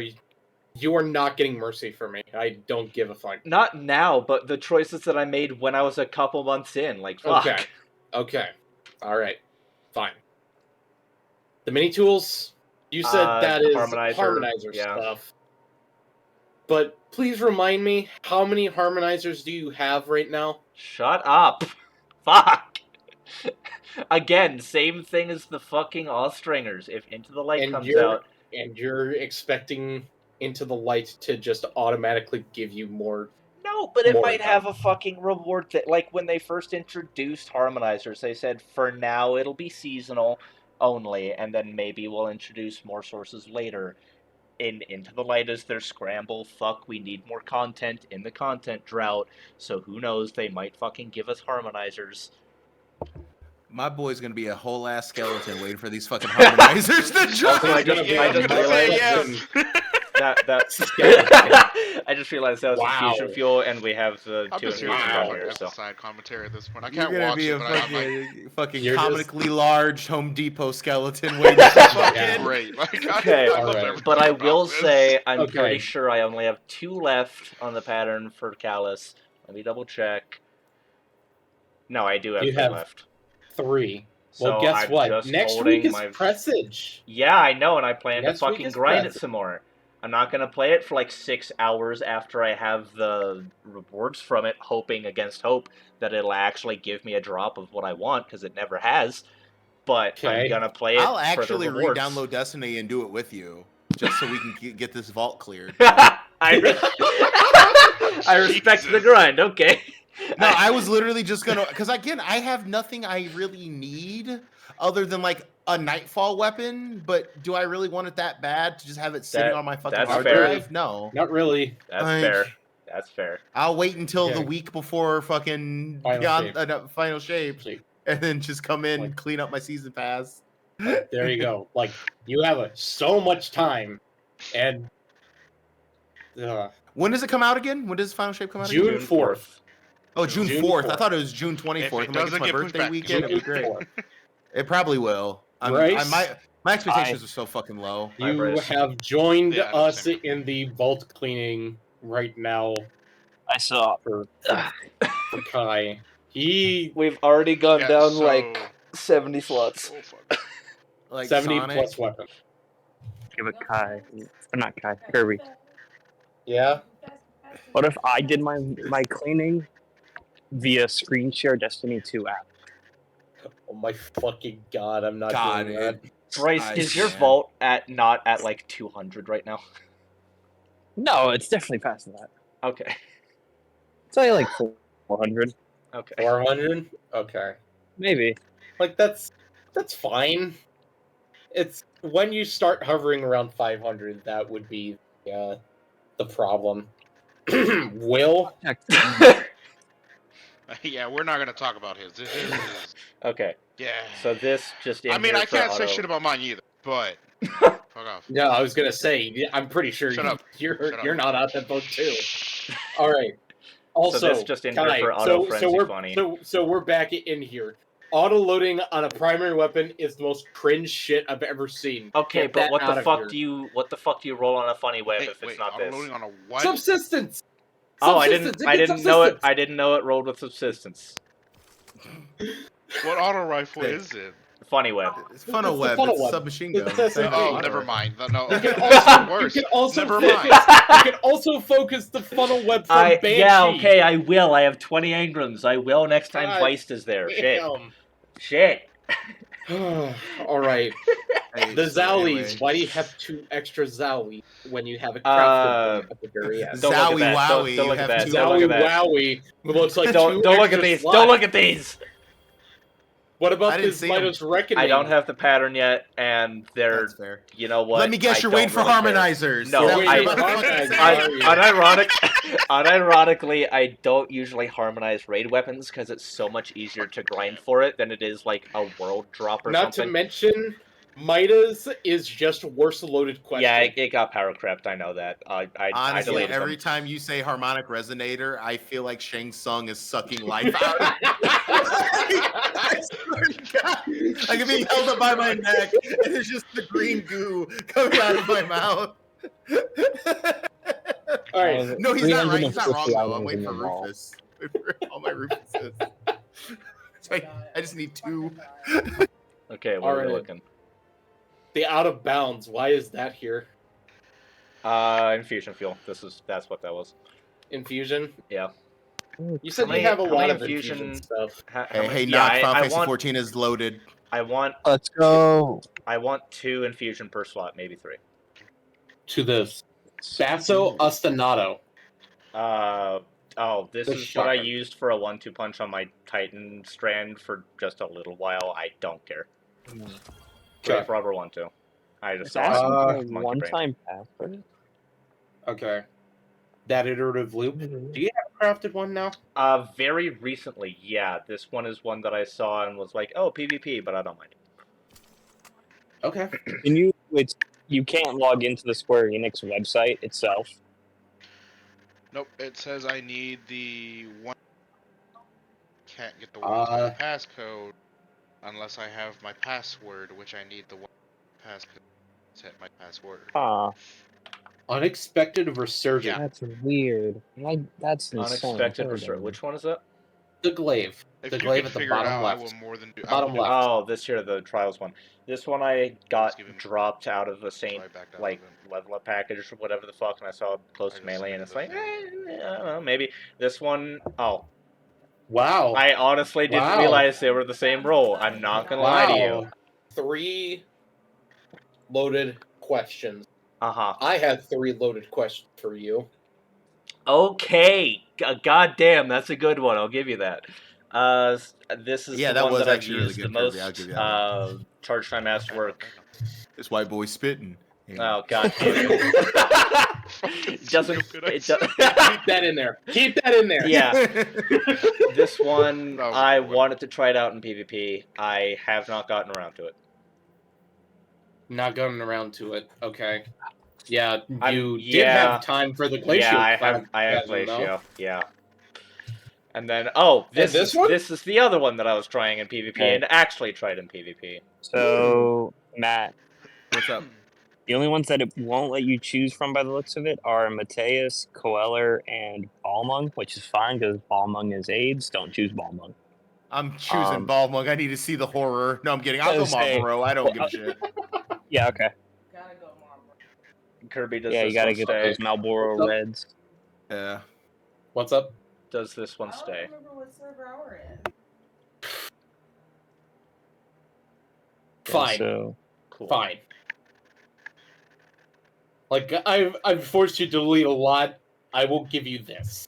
you are not getting mercy for me. I don't give a fuck. Not now, but the choices that I made when I was a couple months in, like, fuck. Okay. Alright. Fine. The mini tools, you said that is harmonizer yeah. stuff. But please remind me, how many harmonizers do you have right now? Shut up. Fuck. Again, same thing as the fucking Austrangers. If Into the Light comes out... And you're expecting Into the Light to just automatically give you more... No, but it might have a fucking reward that... Like, when they first introduced harmonizers, they said, for now, it'll be seasonal only, and then maybe we'll introduce more sources later. Into the Light is their scramble. Fuck, we need more content in the content drought, so who knows, they might fucking give us harmonizers. My boy's gonna be a whole ass skeleton waiting for these fucking harmonizers to drop. I just realized I just realized that was fusion fuel, and we have the I'm two just down here. So side commentary at this point. I You're can't gonna watch be it, a but I fucking You're comically large Home Depot skeleton waiting for fucking. great. Like, okay, I love everything but I about will this. say I'm pretty sure I only have 2 left on the pattern for Callus. Let me double check. No, I do have 3 left. 3. So Well, guess I'm what? just Next holding week is my... Presage. Yeah, I know, and I plan to Next week fucking is grind Presage. it some more. I'm not going to play it for like 6 hours after I have the rewards from it, hoping against hope that it'll actually give me a drop of what I want, because it never has. But I'm going to play it I'll for actually the rewards. re-download Destiny and do it with you, just so we can get this vault cleared. I respect the grind, okay. No, I was literally just gonna, because again, I have nothing I really need other than like a Nightfall weapon. But do I really want it that bad to just have it sitting on my fucking hard drive? No, not really. That's fair. That's fair. I'll wait until the week before fucking Final Shape, and then just come in, clean up my season pass. There you go. Like, you have so much time, and when does it come out again? When does Final Shape come out? June 4th. Oh, June 4th. I thought it was June 24th. I'm like, it's my birthday weekend. It'd be great. It probably will. My expectations are so fucking low. You have joined us in the vault cleaning right now. I saw for Kai. We've already gone down like 70 slots. Like 70 Sonic? plus weapons. Give it Kai. Or not Kai. Kurbee. Yeah. What if I did my cleaning via screen share Destiny 2 app? Oh my fucking god! I'm not doing that. Bryce, is your vault not at like 200 right now? No, it's definitely past that. Okay. It's only like 400. Okay. 400? Okay. Maybe. Like that's fine. It's when you start hovering around 500 that would be the problem. Will? Yeah, we're not gonna talk about his. Okay. Yeah. So this just. I mean, I can't say shit about mine either, but fuck off. Yeah, I was gonna say. I'm pretty sure you're not out that boat too. All right. Also, so this just in Kai, for auto frenzy so we're back in here. Auto loading on a primary weapon is the most cringe shit I've ever seen. Okay, but what the fuck do you roll on a funny web if it's not this? On a what? Subsistence. Oh, I Subsistence, didn't. it I gets didn't know it. subsistence. I didn't know it rolled with subsistence. What auto rifle Sick. is it? Funny web. It's funnel It's the web. funnel It's web. submachine It's gun. SMG. Same Oh, thing. never mind. No, You can that's also, worse. you can also Never focus. mind. You can also focus the funnel web from Banshee. Yeah, okay, I will. I have 20 Engrams. I will next time God Feist is there. Damn. Shit. All right. Hey, The so Zowies. anyway. Why do you have 2 extra Zowie when you have a crafted one at the very end? Don't look at Zowie that. wowie. Don't You look at have that. two. Don't look Zowie at that. wowie. It looks like Don't 2 look at extra these. slots. Don't look at these. What I about didn't this see 'em. Midas Reckoning? I don't have the pattern yet, and they're. That's fair. You know what? Let me guess, I you're don't waiting for really care. harmonizers. No, Is that what I- you're about to fucking say? Unironically, I don't usually harmonize raid weapons because it's so much easier to grind for it than it is like a world drop or Not something. to mention, Midas is just worse loaded question. Yeah, it got power crept. I know that. I Honestly, deleted every them. time you say harmonic resonator, I feel like Shang Tsung is sucking life out of me. I swear to God. Like I'm being held up by my neck, and there's just the green goo coming out of my mouth. All right. No, he's not right. He's not 350 wrong, though. I'm items waiting in for the mall. Rufus. Wait for all my Rufuses. So I just need 2. Okay, what are we Alright. looking? The out of bounds. Why is that here? Infusion fuel. That's what that was. Infusion. Yeah. You said How you many- have a how lot many of infusion infusion- stuff. Hey, yeah, knock. Final I Fantasy want 14 is loaded. I want Let's go. 2 infusion per slot, maybe 3. To the Basso Ostinato. This The is what I shotgun. used for a 1-2 punch on my Titan strand for just a little while. I don't care. Grave Robber 1-2. I just Is saw that it. some Monkey one-time password? Okay. That iterative loop. Do you have a crafted one now? Very recently, yeah. This one is one that I saw and was like, oh, PvP, but I don't mind. Okay. You can't log into the Square Enix website itself. Nope, it says I need the one. Can't get the one-time passcode unless I have my password, which I need the one passcode to set my password. Unexpected Resurgence. Yeah. That's weird. That's insane. Unexpected Hold research. on. Which one is that? The glaive. If The you glaive can at the figure it bottom out, left. I will more than do. Bottom I will do left. Oh, this here, the Trials one. This one I got give him- dropped out of a so Saint, I backed out like, of it. level up package or whatever the fuck, and I saw close I to just melee, and it's like, submitted the I don't know, maybe. This one, oh. Wow. I honestly didn't Wow. realize they were the same role. I'm not gonna lie to you. 3 loaded questions. Uh-huh. I had 3 loaded questions for you. Okay. God damn, that's a good one. I'll give you that. This is Yeah, the that one was that I've actually really used good, the most. Kurbee. I'll give you that one. Charge time master work. This white boy spitting. Oh god damn it. Doesn't Stupid, it I Keep that in there. Keep that in there. Yeah. This one That was a I good one. wanted to try it out in PvP. I have not gotten around to it. Not going around to it. Okay. Yeah, I'm- you did yeah. have time for the glacial. Yeah, I have phasm, though. Glacio. Yeah. And then this one? this is the other one that I was trying in PvP Okay. and actually tried in PvP. So, Matt, What's up? the only ones that it won't let you choose from by the looks of it are Mateus, Coeller, and Balmung, which is fine because Balmung is AIDS. Don't choose Balmung. I'm choosing Um, Balmung. I need to see the horror. No, I'm kidding. I'll go Say- Marlboro. I don't give a shit. Yeah, okay. Kurbee does Yeah, this you gotta one get stay. those Marlboro What's up? Reds. Yeah. What's up? Does this one stay? Fine. So, Cool. Fine. Like I've forced you to delete a lot. I will give you this.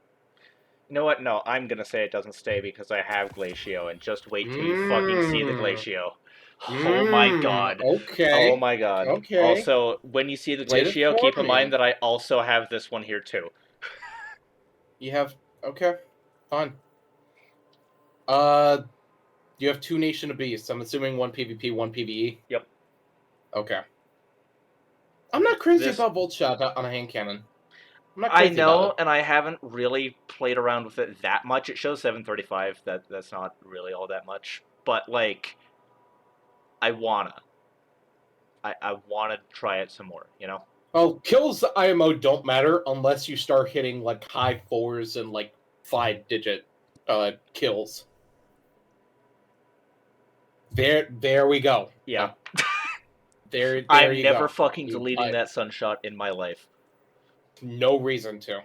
You know what? No, I'm gonna say it doesn't stay because I have Glacio, and just wait till you fucking see the Glacio. Oh my god. Okay. Oh my god. Okay. Also, when you see the Wait it Glacio, for keep in me. mind that I also have this one here too. You have okay. Fine. You have 2 Nation of Beasts. I'm assuming 1 PvP, 1 PvE. Yep. Okay. I'm not crazy This- about Volt Shot on a hand cannon. I'm not I crazy know, about it. and I haven't really played around with it that much. It shows 735. That's not really all that much. But like, I wanna try it some more. You know. Well, kills IMO don't matter unless you start hitting like high 4s and like 5-digit kills. There we go. Yeah. There I'm you never go. fucking deleting that sunshot in my life. No reason to.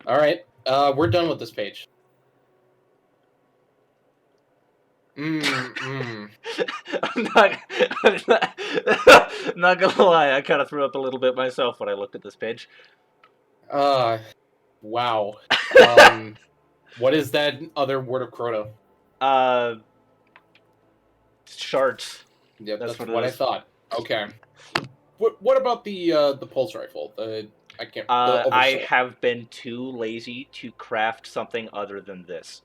All right, we're done with this page. I'm not, I'm not gonna lie, I kind of threw up a little bit myself when I looked at this page. Wow. What is that other word of Crota? Shards. Yep, that's what what it I is. thought. Okay. What about the pulse rifle? The I oversoul. have been too lazy to craft something other than this.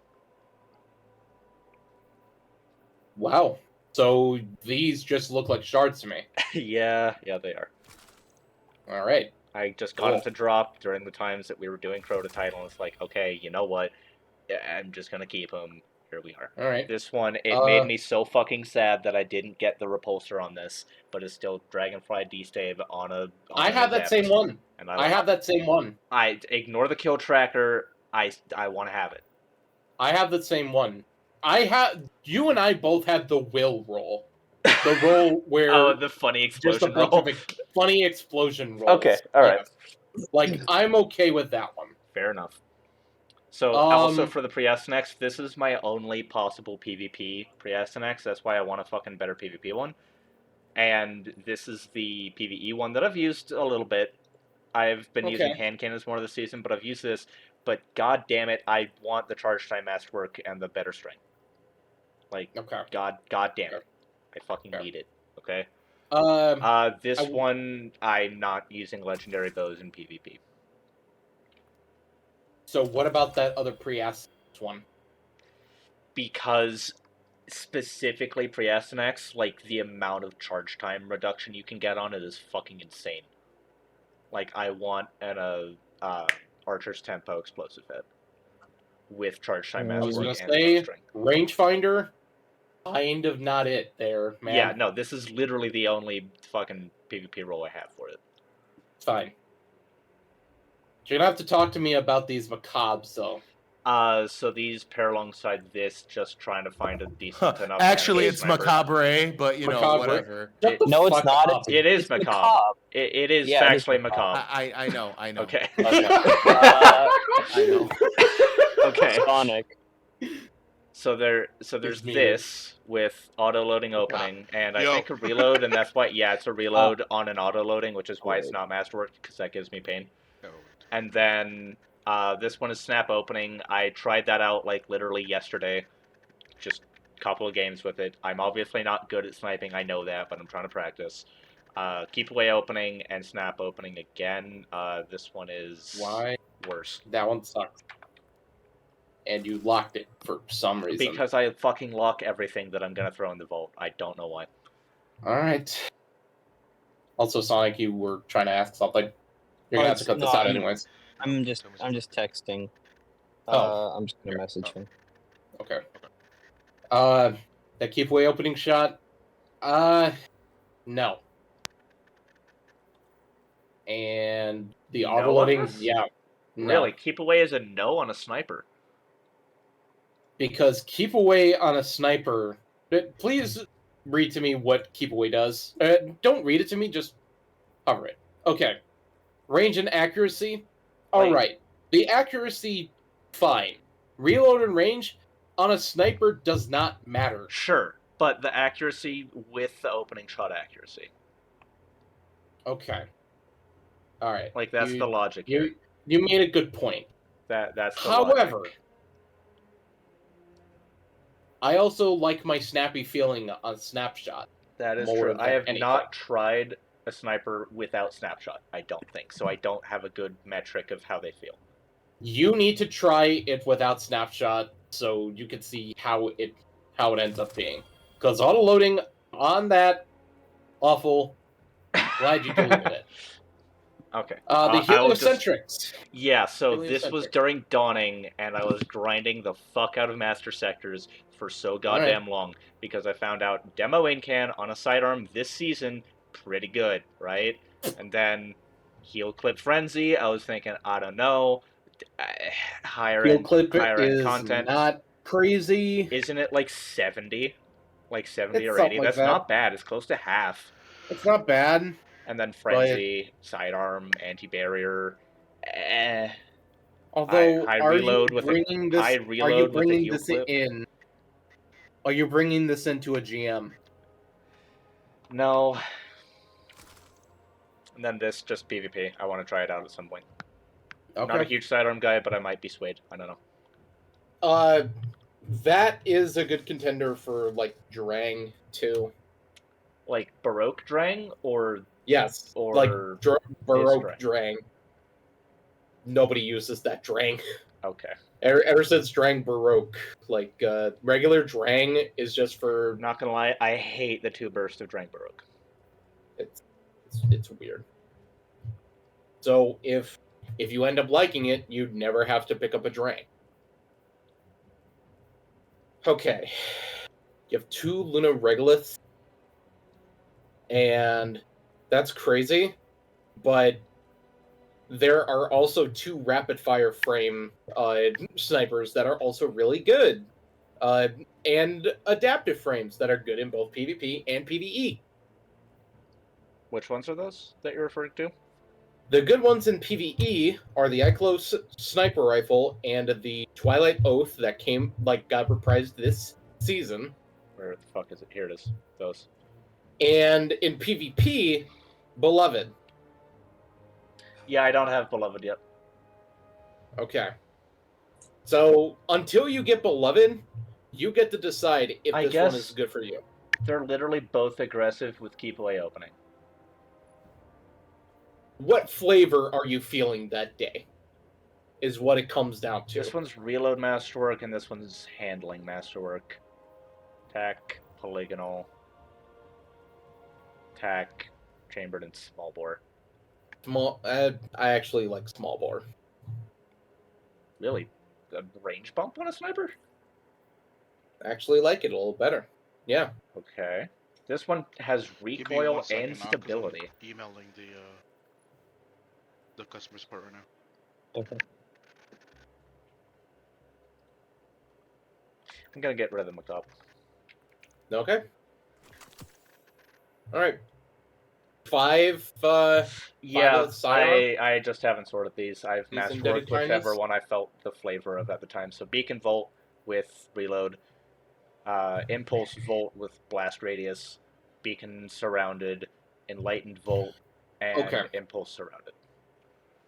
Wow. So these just look like shards to me. yeah, they are. All right. I just got them to drop during the times that we were doing Crota title, and it's like, okay, you know what? I'm just gonna keep them. Here we are. All right. This one, it made me so fucking sad that I didn't get the repulsor on this, but it's still Dragonfly D-Stave on a. I have that same one. And I have that same one. I ignore the kill tracker. I want to have it. I have the same one. You and I both had the will roll. The roll where the funny just a explosion bunch roll. of funny explosion rolls. Okay, all right. Yes. Like I'm okay with that one. Fair enough. So also for the Priastanex, this is my only possible PvP Priastanex. That's why I want a fucking better PvP one. And this is the PvE one that I've used a little bit. I've been using hand cannons more this season, but I've used this. But god damn it, I want the charge time masterwork and the better strength. Like, god damn it. I fucking need it. Okay? This one, I'm not using legendary bows in PvP. So what about that other Priastanex one? Because specifically Priastanex, like, the amount of charge time reduction you can get on it is fucking insane. Like, I want an Archer's Tempo explosive hit with charge time masterwork. I was gonna say rangefinder, kind of not it there, man. Yeah, no, this is literally the only fucking PvP role I have for it. Fine. You're gonna have to talk to me about these macabres, though. So these pair alongside this, just trying to find a decent enough. Actually, it's macabre, but you know, whatever. No, it's not. It is macabre. It is factually macabre. I know. Okay. I know. Okay. Sonic. So there's this with auto loading opening, and I think a reload, and that's why it's a reload on an auto loading, which is why it's not masterworked, because that gives me pain. And then this one is snap opening. I tried that out like literally yesterday, just a couple of games with it. I'm obviously not good at sniping, I know that, but I'm trying to practice. Keep away opening and snap opening again. This one is worse. That one sucks. And you locked it for some reason. Because I fucking lock everything that I'm gonna throw in the vault. I don't know why. Alright. Also, Sonic, you were trying to ask something. You're gonna have to cut this out anyways. I'm just texting. I'm just gonna message him. Okay. That keep away opening shot. No. And the auto loading, No. Really, keep away is a no on a sniper. Because keep away on a sniper. Please read to me what keep away does. Don't read it to me. Just cover it. Okay. Range and accuracy. All right. The accuracy, fine. Reload and range on a sniper does not matter. Sure, but the accuracy with the opening shot accuracy. Okay. All right. Like that's the logic here. You made a good point. That's the However, logic. I also like my snappy feeling on snapshot. That is true. I have not tried a sniper without snapshot. I don't think so. I don't have a good metric of how they feel. You need to try it without snapshot so you can see how it ends up being. Because auto loading on that awful. Glad you deleted it. Okay. The heliocentrics. Yeah, so this was during Dawning, and I was grinding the fuck out of Master Sectors for so goddamn long, because I found out Demo Incan on a sidearm this season, pretty good, right? And then Heel Clip Frenzy, I was thinking, I don't know, higher Heel end Clip content. not crazy. Isn't it like 70? Like 70 It's or 80? something like That's that. not bad. It's close to half. It's not bad. And then Frenzy, Sidearm, Anti-Barrier. Although, high are you reload with bringing a this? high Are you reload with a bringing heel this clip. in? Are you bringing this into a GM? No. And then this just PvP. I want to try it out at some point. Okay. Not a huge sidearm guy, but I might be swayed. I don't know. That is a good contender for like Drang too. Like Baroque Drang or Yes, or like Baroque Drang. Drang. Nobody uses that Drang. Okay. Ever since Drang Baroque, like regular Drang is just for. Not gonna lie, I hate the 2 burst of Drang Baroque. It's weird. So if you end up liking it, you'd never have to pick up a Drang. Okay. You have 2 Luna Regoliths, and that's crazy, but there are also 2 rapid fire frame snipers that are also really good, and adaptive frames that are good in both PvP and PvE. Which ones are those that you're referring to? The good ones in PvE are the Iclos sniper rifle and the Twilight Oath that got reprised this season. Where the fuck is it? Here it is. Those. And in PvP, Beloved. Yeah, I don't have Beloved yet. Okay. So until you get Beloved, you get to decide if I this guess one is good for you. They're literally both aggressive with keep away opening. What flavor are you feeling that day? Is what it comes down to. This one's reload masterwork, and this one's handling masterwork. Tack, polygonal. Tack, chambered, and small bore. Small. I actually like small bore. Really? A range bump on a sniper? I actually like it a little better. Yeah. Okay. This one has Give me recoil 1 second and now, 'cause I'm stability. emailing the customer support right now. Okay. I'm gonna get rid of the macabre. Okay. All right. 5. Yeah, sidearm? I just haven't sorted these. I've These masterworked indebted whichever tinies? one I felt the flavor of at the time. So Beacon Volt with reload, Impulse Volt with blast radius, Beacon Surrounded, Enlightened Volt, and Okay. Impulse Surrounded.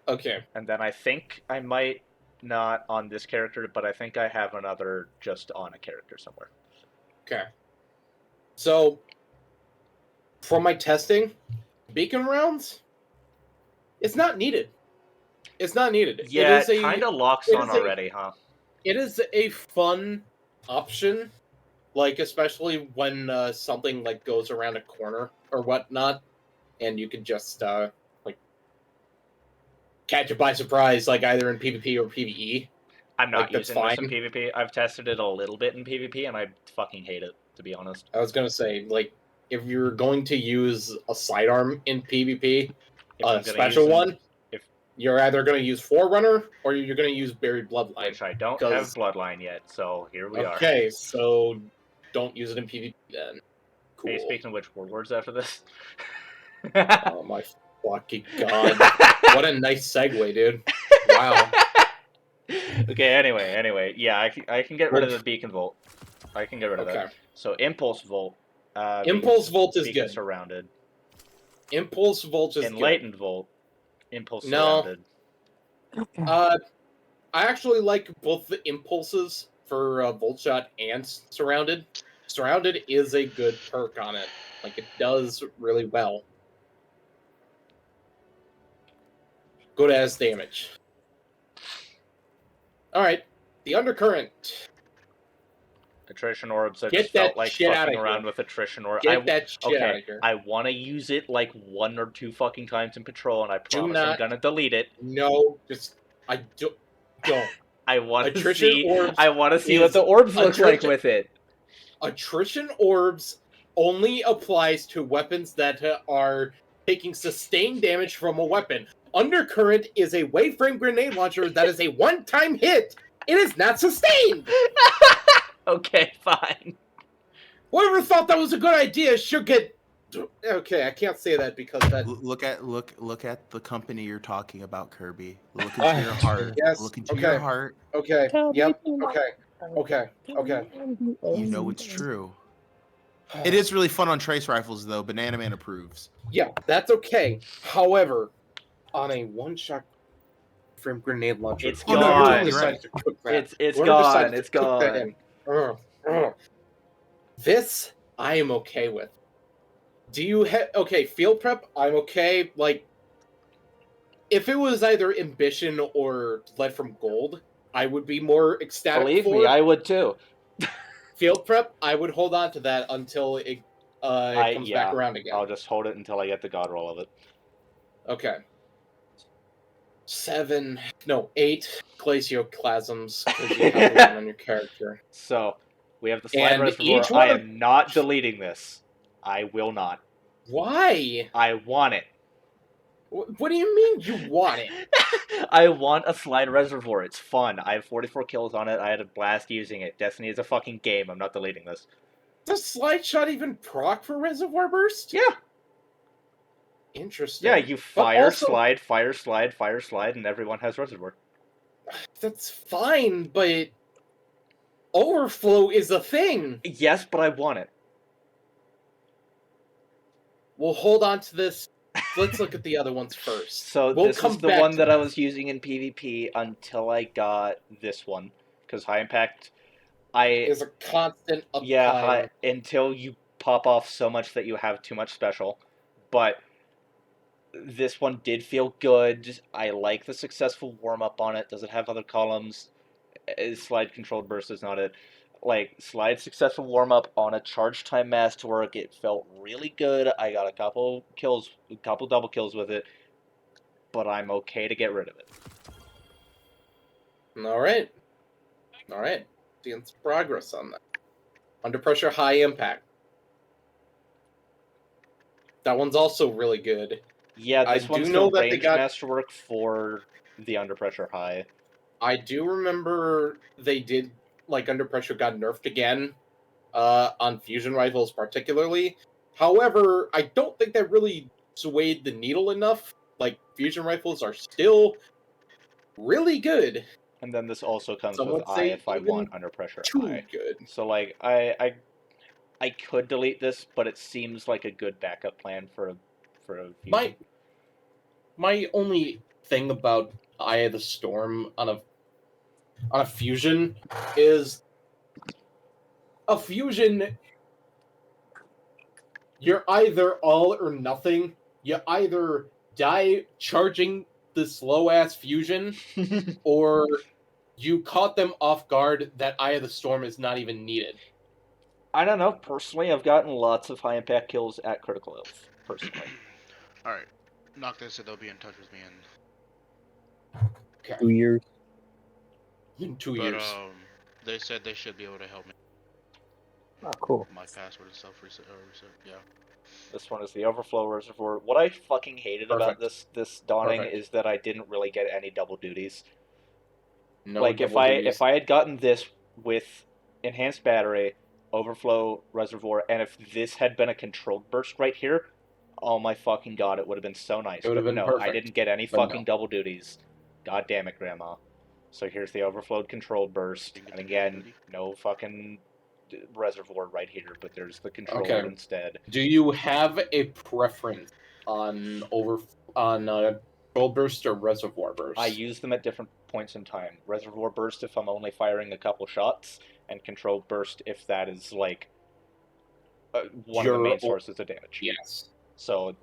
Okay. And then I think I might not on this character, but I think I have another just on a character somewhere. Okay. So, for my testing, beacon rounds, it's not needed. It's not needed. Yeah, it it kind of locks on already, huh? It is a fun option, like especially when something like goes around a corner or whatnot, and you can just like catch it by surprise, like either in PvP or PvE. I'm not Like, that's using this in fine. PvP. I've tested it a little bit in PvP, and I fucking hate it, to be honest. I was gonna say, like, if you're going to use a sidearm in PvP, a special one, you're either going to use Forerunner or you're going to use Buried Bloodline. Which I don't have Bloodline yet, so here we are. Okay, so don't use it in PvP then. Cool. Hey, speaking of which, words after this? Oh my fucking god. What a nice segue, dude. Wow. Okay, anyway, yeah, I can get rid of the Beacon Volt. I can get rid of that. So Impulse Volt. Impulse Volt is good. Surrounded. Impulse Volt is Enlightened good. Volt. Impulse Surrounded. I actually like both the impulses for Volt Shot and Surrounded. Surrounded is a good perk on it. Like, it does really well. Good as damage. Alright, the Undercurrent. Attrition Orbs, I Get just that felt like shit fucking outta around here. with Attrition Orbs. Get that shit out of here. I want to use it like 1 or 2 fucking times in Patrol, and I promise I'm gonna delete it. No, just... I don't. I want to Attrition see. Orbs I want to see what the orbs look like with it. Attrition Orbs only applies to weapons that are taking sustained damage from a weapon. Undercurrent is a waveframe grenade launcher that is a one-time hit. It is not sustained. Okay, fine. Whoever thought that was a good idea should get. Okay, I can't say that because that. Look at the company you're talking about, Kirby. Look into your heart. Yes. Look into your heart. Okay. Yep. Okay. You know it's true. It is really fun on trace rifles, though. Banana Man approves. Yeah, that's okay. However, on a one-shot frame grenade launcher, It's no, gone. you're totally right. To cook that. It's Whoever gone. decided to It's cook that gone. in. This I am okay with. Do you okay? Field prep, I'm okay. Like, if it was either ambition or lead from gold, I would be more ecstatic. Believe for me, I would too. field prep. I would hold on to that until it comes back around again. I'll just hold it until I get the god roll of it. Okay. 8 glacioclasms because you have one on your character. So we have the slide And reservoir. each one I am not deleting this. I will not. Why? I want it. What do you mean you want it? I want a slide reservoir. It's fun. I have 44 kills on it. I had a blast using it. Destiny is a fucking game. I'm not deleting this. Does slide shot even proc for reservoir burst? Yeah. Interesting. Yeah, you fire, also, slide, fire, slide, fire, slide, and everyone has reservoir. That's fine, but overflow is a thing. Yes, but I want it. We'll hold on to this. Let's look at the other ones first. So we'll this come is the back one to that this. I was using in PvP until I got this one. Because high impact, Is a constant uptime. until you pop off so much that you have too much special. But this one did feel good. I like the successful warm-up on it. Does it have other columns? Slide controlled burst is not it. Like, slide successful warm-up on a charge time masterwork. It felt really good. I got a couple double kills with it. But I'm okay to get rid of it. Alright. Seeing some progress on that. Under pressure, high impact. That one's also really good. Yeah, this one's know the that they range got- masterwork for the under pressure high. I do remember they did, like, under pressure got nerfed again, on fusion rifles particularly. However, I don't think that really swayed the needle enough. Like, fusion rifles are still really good. And then this also comes Some with would say if I even want under pressure Too high. good. So like I could delete this, but it seems like a good backup plan for a fusion. My only thing about Eye of the Storm on a fusion is a fusion. You're either all or nothing. You either die charging the slow ass fusion, or you caught them off guard that Eye of the Storm is not even needed. I don't know. Personally, I've gotten lots of high impact kills at critical health. Personally. All right, Noctis said they'll be in touch with me, 2 years. In 2 but years. they said they should be able to help me. Oh, cool. My password and stuff reset. Yeah. This one is the overflow reservoir. What I fucking hated about Perfect. this dawning Perfect. is that I didn't really get any double duties. No Like if double duties. I had gotten this with enhanced battery, overflow reservoir, and if this had been a controlled burst right here, oh my fucking god, it would have been so nice. It would have But been no, I perfect. didn't get any But fucking no. double duties. God damn it, Grandma. So here's the overflowed controlled burst, Didn't get and the double again, duty? no fucking reservoir right here, but there's the controlled Okay. instead. Do you have a preference on control burst or reservoir burst? I use them at different points in time. Reservoir burst if I'm only firing a couple shots, and controlled burst if that is like one of the main sources of damage. Yes. So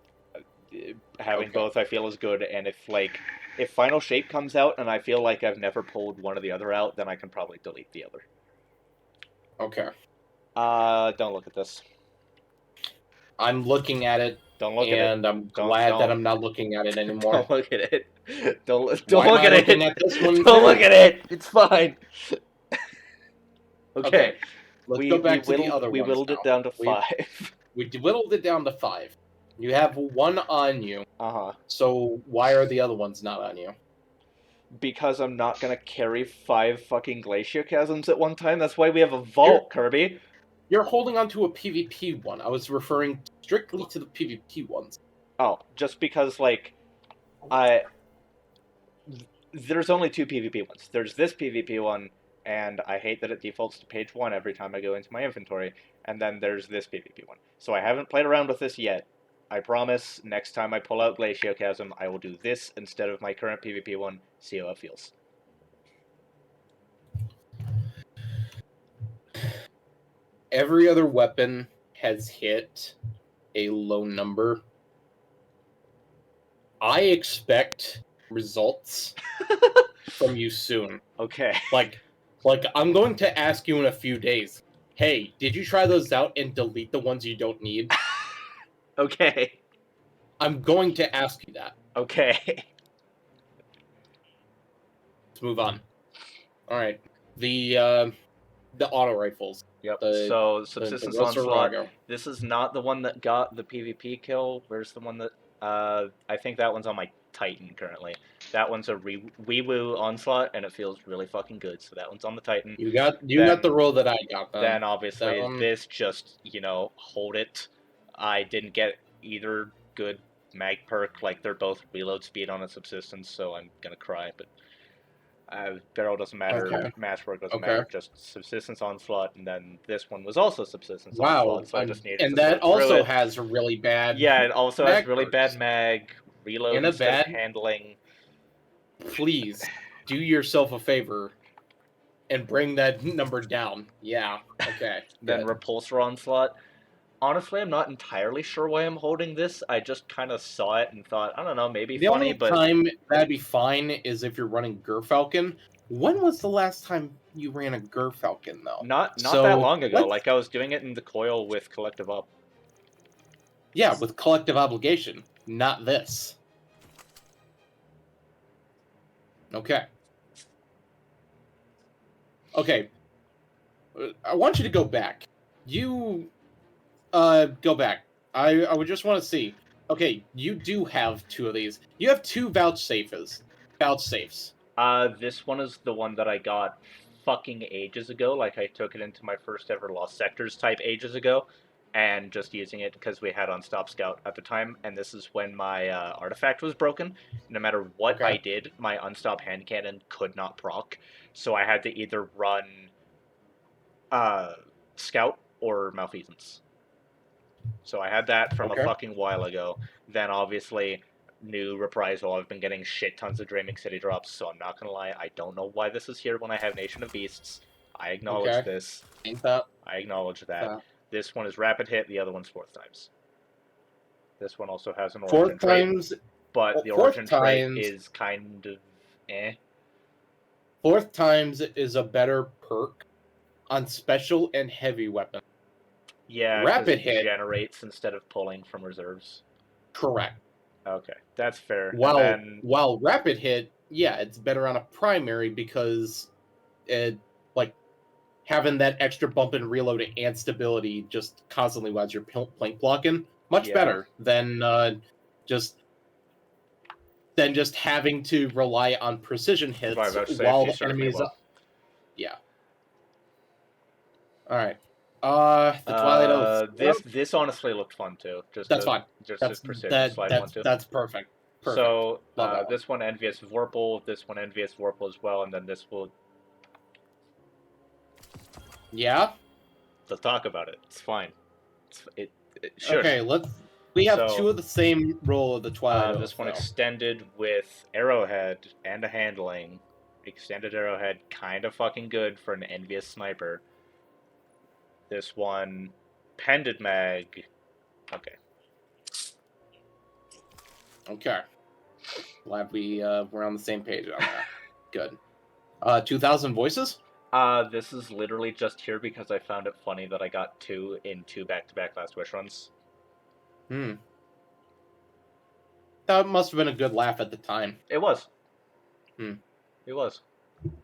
having Okay. both I feel is good, and if final shape comes out and I feel like I've never pulled one or the other out, then I can probably delete the other. Okay. Don't look at this. I'm looking at it, Don't look at it. and I'm Don't- glad don't. that I'm not looking at it anymore. Don't look at it. Don't Why look am I at looking it. at this one Don't too? look at it. It's fine. Okay. Let's go back to the other We ones whittled now. it down to We- 5. We whittled it down to 5. You have one on you. So why are the other ones not on you? Because I'm not gonna carry 5 fucking glaciocasms at one time. That's why we have a vault, Kirby. You're holding on to a PvP one. I was referring strictly to the PvP ones. Oh, just because, there's only 2 PvP ones. There's this PvP one, and I hate that it defaults to page 1 every time I go into my inventory, and then there's this PvP one. So I haven't played around with this yet. I promise, next time I pull out Glaciocasm, I will do this instead of my current PvP one, see how it feels. Every other weapon has hit a low number. I expect results from you soon. Okay. Like I'm going to ask you in a few days, hey, did you try those out and delete the ones you don't need? Okay. I'm going to ask you that. Okay. Let's move on. All right. The auto rifles. Yep. The- So Subsistence the Onslaught. Rosarago. This is not the one that got the PvP kill. Where's the one that? I think that one's on my Titan currently. That one's a Wee-Woo Onslaught, and it feels really fucking good. So that one's on the Titan. You got the roll that I got. Then obviously that one- this just hold it. I didn't get either good mag perk. Like they're both reload speed on a Subsistence, so I'm gonna cry. But barrel doesn't matter. Okay. Masterwork doesn't Okay. matter. Just Subsistence Onslaught, and then this one was also Subsistence Wow. Onslaught. So I just needed and to that sort through also it. has really bad. Yeah, it also has mag really perks. bad mag reload And a instead of bad- handling. Please do yourself a favor and bring that number down. Yeah. Okay. Then good. Repulsor Onslaught. Honestly, I'm not entirely sure why I'm holding this. I just kind of saw it and thought, I don't know, maybe The funny, only but time that'd be fine is if you're running Gerfalcon. When was the last time you ran a Gerfalcon, though? not So, that long ago. let's- Like I was doing it in the coil with Collective Up. Yeah, with collective obligation, not this. Okay. Okay. I want you to go back. You go back. I would just want to see. Okay, you do have 2 of these. You have 2 vouchsafes. This one is the one that I got fucking ages ago. Like I took it into my first ever Lost Sectors type ages ago, and just using it because we had on Stop Scout at the time. And this is when my artifact was broken. No matter what Okay. I did, my unstop hand cannon could not proc, so I had to either run Scout or Malfeasance. So I had that from Okay. a fucking while ago. Then obviously new Reprisal. I've been getting shit tons of Dreaming City drops, so I'm not gonna lie, I don't know why this is here when I have Nation of Beasts. I acknowledge Okay. this. Ain't that? I acknowledge that. Uh, This one is Rapid Hit, the other one's 4th times. This one also has an origin 4th trait, times. but well, the 4th origin trait times- is kind of eh. 4th times is a better perk on special and heavy weapons. Yeah, 'cause Rapid it Hit. generates instead of pulling from reserves. Correct. Okay, that's fair. While And then while rapid hit, yeah, it's better on a primary because it having that extra bump in reload and stability just constantly while you're plank blocking, much Yeah. better than just having to rely on precision hits Right, that's safe, while you the serve me enemy is well. up. Yeah. All right. The Twilight Oath. This honestly looked fun too. Just That's to, fine. Just That's to precision slide one too. that's perfect. Perfect. So Love that one. this one Envious Vorpal, this one Envious Vorpal as well, and then this will. Yeah. Let's talk about it. It's fine. It should. Okay. We have So, 2 of the same roll of the Twilight Oath. This one though. extended with Arrowhead and a handling. Extended Arrowhead, kind of fucking good for an Envious Sniper. This one, Pendant Mag. Okay. Okay. Glad we're on the same page on that. Good. 2,000 voices? This is literally just here because I found it funny that I got 2 in 2 back-to-back Last Wish runs. That must have been a good laugh at the time. It was. Hmm. It was.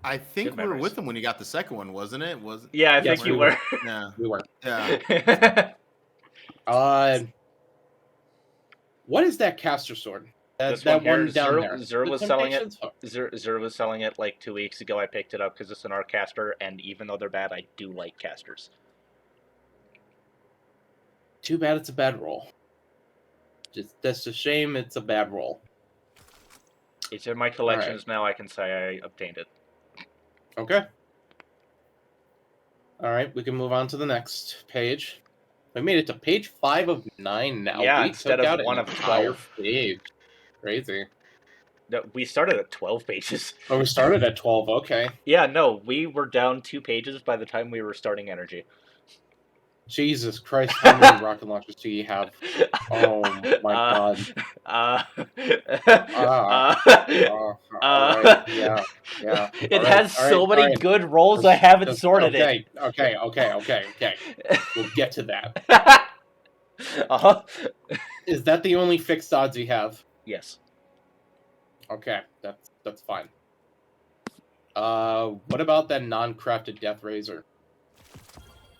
I think Good we were memories. with him when you got the second one, wasn't it? Yeah, I Yes, think you we were. were. Yeah. We were. Yeah. Yeah. What is that caster sword? This That one one here, down there. Zur The was selling it. Temptation's hook. Zur was selling it like 2 weeks ago. I picked it up because it's an arc caster, and even though they're bad, I do like casters. Too bad it's a bad roll. That's a shame. It's a bad roll. It's in my collections now. I can say I obtained it. Okay. All right, we can move on to the next page. We made it to page 5 of 9 now. Yeah, we instead took of out one an of entire 12. page. Crazy. No, we started at 12 pages. Oh, we started at 12. Okay. Yeah, no, we were down 2 pages by the time we were starting energy. Jesus Christ, how many rocket launchers do you have? Oh my god. Alright, yeah. It has so many Alright. good rolls, I haven't sorted Okay. We'll get to that. it. Uh-huh. Is that the only fixed odds you have? Yes. Okay, that's fine. What about that non-crafted Death Razor?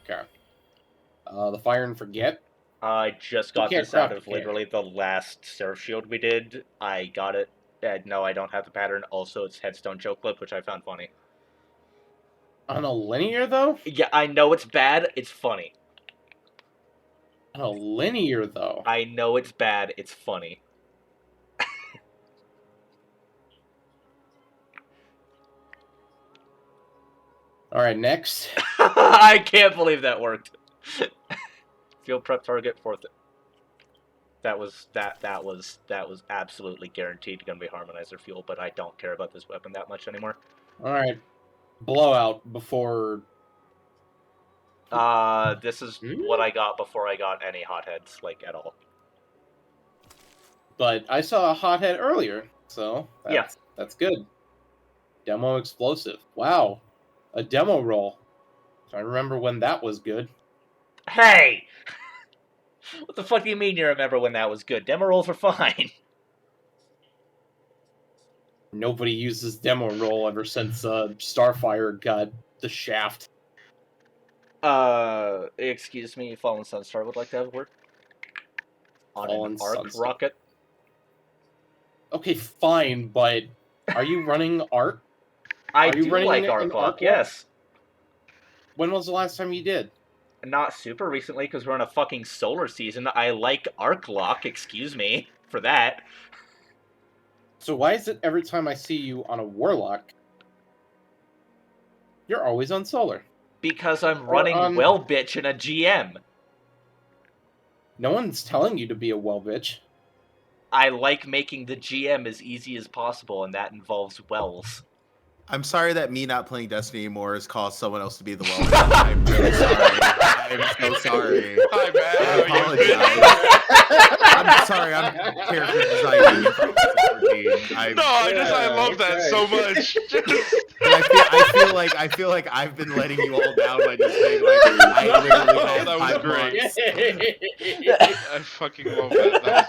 Okay. The Fire and Forget? I just got can't this out craft of it, literally the last Surf Shield we did. I got it. No, I don't have the pattern. Also, it's Headstone Choke Clip, which I found funny. On a linear, though? Yeah, I know it's bad. It's funny. On a linear, though? I know it's bad. It's funny. Alright, next. I can't believe that worked. Field prep target fourth. That was absolutely guaranteed going to be Harmonizer fuel, but I don't care about this weapon that much anymore. Alright. Blowout before... This is what I got before I got any hotheads, like, at all. But I saw a hothead earlier, so that's good. Demo explosive. Wow. A demo roll. I remember when that was good. Hey! What the fuck do you mean you remember when that was good? Demo rolls are fine. Nobody uses demo roll ever since Starfire got the shaft. Excuse me, Fallen Sunstar would like to have a word. On an arc rocket? Okay, fine, but are you running arc? I do like arc lock, yes. When was the last time you did? Not super recently, because we're in a fucking solar season. I like arc lock, excuse me, for that. So why is it every time I see you on a warlock, you're always on solar? Because I'm running well bitch in a GM. No one's telling you to be a well bitch. I like making the GM as easy as possible, and that involves wells. I'm sorry that me not playing Destiny anymore has caused someone else to be the well bitch. I'm really sorry. I'm so sorry. Hi, man. I apologize. I'm sorry. I'm character designing in Final Fantasy 14. I love that so much. I feel like I've been letting you all down by just saying like I literally had that was 5 great. months. I fucking love that. That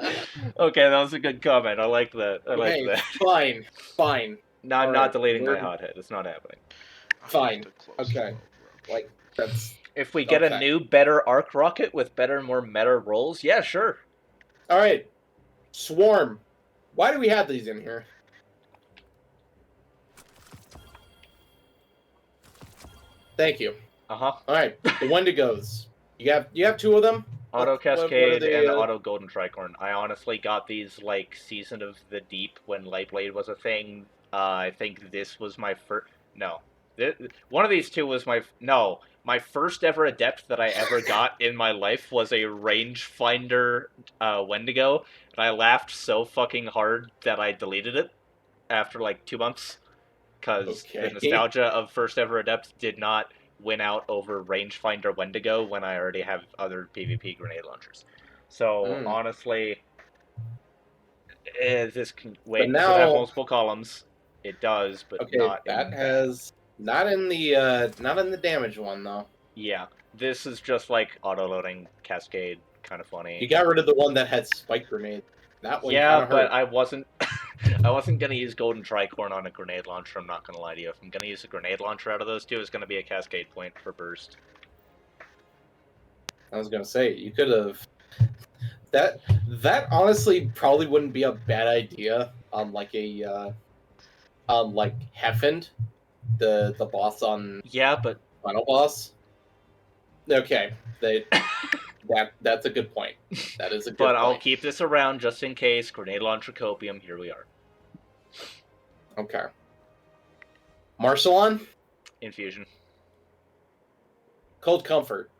was beautiful. Okay, that was a good comment. I like that. I like that. Fine. No, I'm not deleting my hothead. It's not happening. Fine. Okay. Like, that's... If we get a new, better arc rocket with better, more meta rolls, yeah, sure. Alright. Swarm. Why do we have these in here? Thank you. Uh-huh. Alright, the Wendigos. You have 2 of them? Auto What are Cascade they, and Auto Golden Tricorn. I honestly got these, like, Season of the Deep when Lightblade was a thing. I think this was my first... No. One of these two was my... No. My first ever Adept that I ever got in my life was a Rangefinder Wendigo, and I laughed so fucking hard that I deleted it after, like, 2 months. Because the nostalgia of first ever Adept did not win out over Rangefinder Wendigo when I already have other PvP grenade launchers. So, honestly, this can wait. Does it have multiple columns? It does, but not in that has... Not in the damage one, though. Yeah. This is just, like, auto-loading Cascade. Kind of funny. You got rid of the one that had Spike Grenade. That one yeah, but hurt. I wasn't... I wasn't going to use Golden Tricorn on a grenade launcher, I'm not going to lie to you. If I'm going to use a grenade launcher out of those two, it's going to be a Cascade point for burst. I was going to say, you could have... That honestly probably wouldn't be a bad idea on like a like Heffend, the boss on Yeah, but Final Boss. Okay, that's a good point. That is a good I'll point. keep this around just in case. Grenade launcher copium. Here we are. Okay. Marcelon, Infusion. Cold Comfort.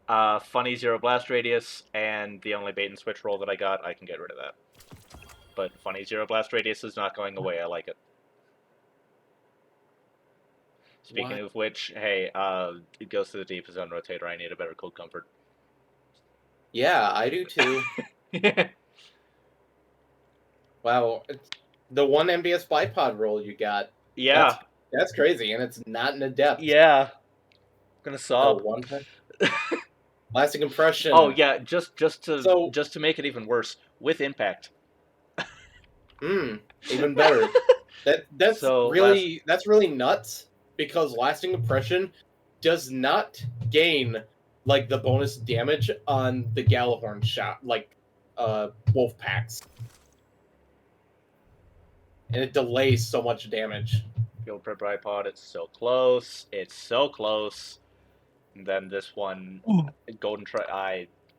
Funny zero blast radius, and the only bait and switch roll that I got, I can get rid of that. But funny zero blast radius is not going away. I like it. Speaking Why? of which, hey, it goes to the deep zone rotator. I need a better cold comfort. Yeah, I do too. Wow, the one MBS bipod roll you got. Yeah. That's crazy, and it's not an adept. Yeah. Gonna The sob. one time. Lasting impression. Oh yeah, just So- to make it even worse, with impact. Even better. That's So, really nuts because lasting impression does not gain like the bonus damage on the Galahorn shot, like wolf packs. And it delays so much damage. Field prep iPod, it's so close. It's so close. And then this one, Golden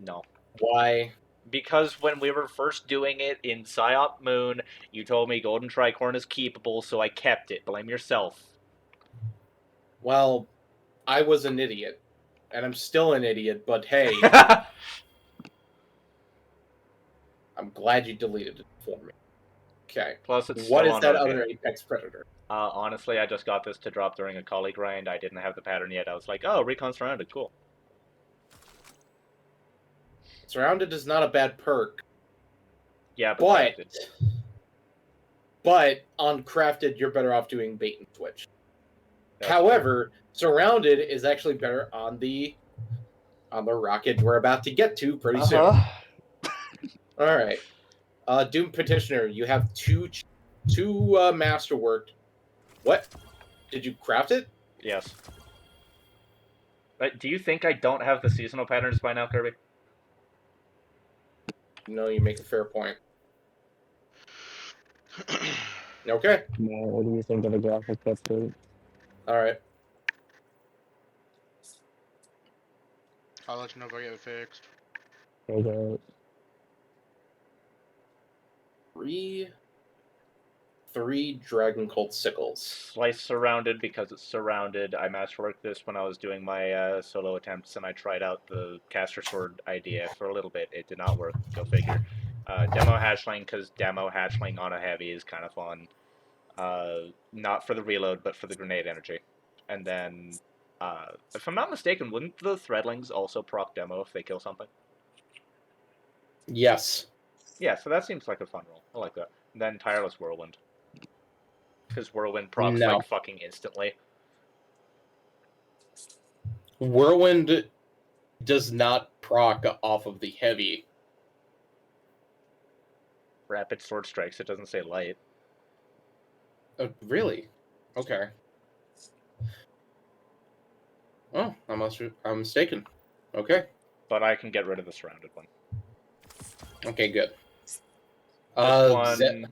no. Why? Because when we were first doing it in Psyop Moon, you told me Golden Tricorn is keepable, so I kept it. Blame yourself. Well, I was an idiot. And I'm still an idiot, but hey, I'm glad you deleted it for me. Okay. Plus, it's What still is on that rotator. other Apex Predator? Honestly, I just got this to drop during a colleague grind. I didn't have the pattern yet. I was like, oh, Recon Surrounded, cool. Surrounded is not a bad perk. Yeah, But on crafted, you're better off doing bait and switch. That's However, surrounded is actually better on the rocket we're about to get to pretty soon. All right, Doom Petitioner, you have two masterworked. What? Did you craft it? Yes. Do you think I don't have the seasonal patterns by now, Kirby? No, you make a fair point. Okay. No, what do you think of the graphic update? All right. I'll let you know if I get it fixed. Okay. Three Dragon Cult Sickles. Slice Surrounded because it's surrounded. I masterworked this when I was doing my solo attempts, and I tried out the Caster Sword idea for a little bit. It did not work. Go figure. Demo Hatchling because Demo Hatchling on a heavy is kind of fun. Not for the reload, but for the grenade energy. And then, if I'm not mistaken, wouldn't the Threadlings also proc Demo if they kill something? Yes. Yeah, so that seems like a fun roll. I like that. And then Tireless Whirlwind. Because Whirlwind procs No. like fucking instantly. Whirlwind does not proc off of the heavy. Rapid Sword Strikes, it doesn't say light. Really? Okay. Oh, I'm mistaken. Okay. But I can get rid of the surrounded one. Okay, good. This one,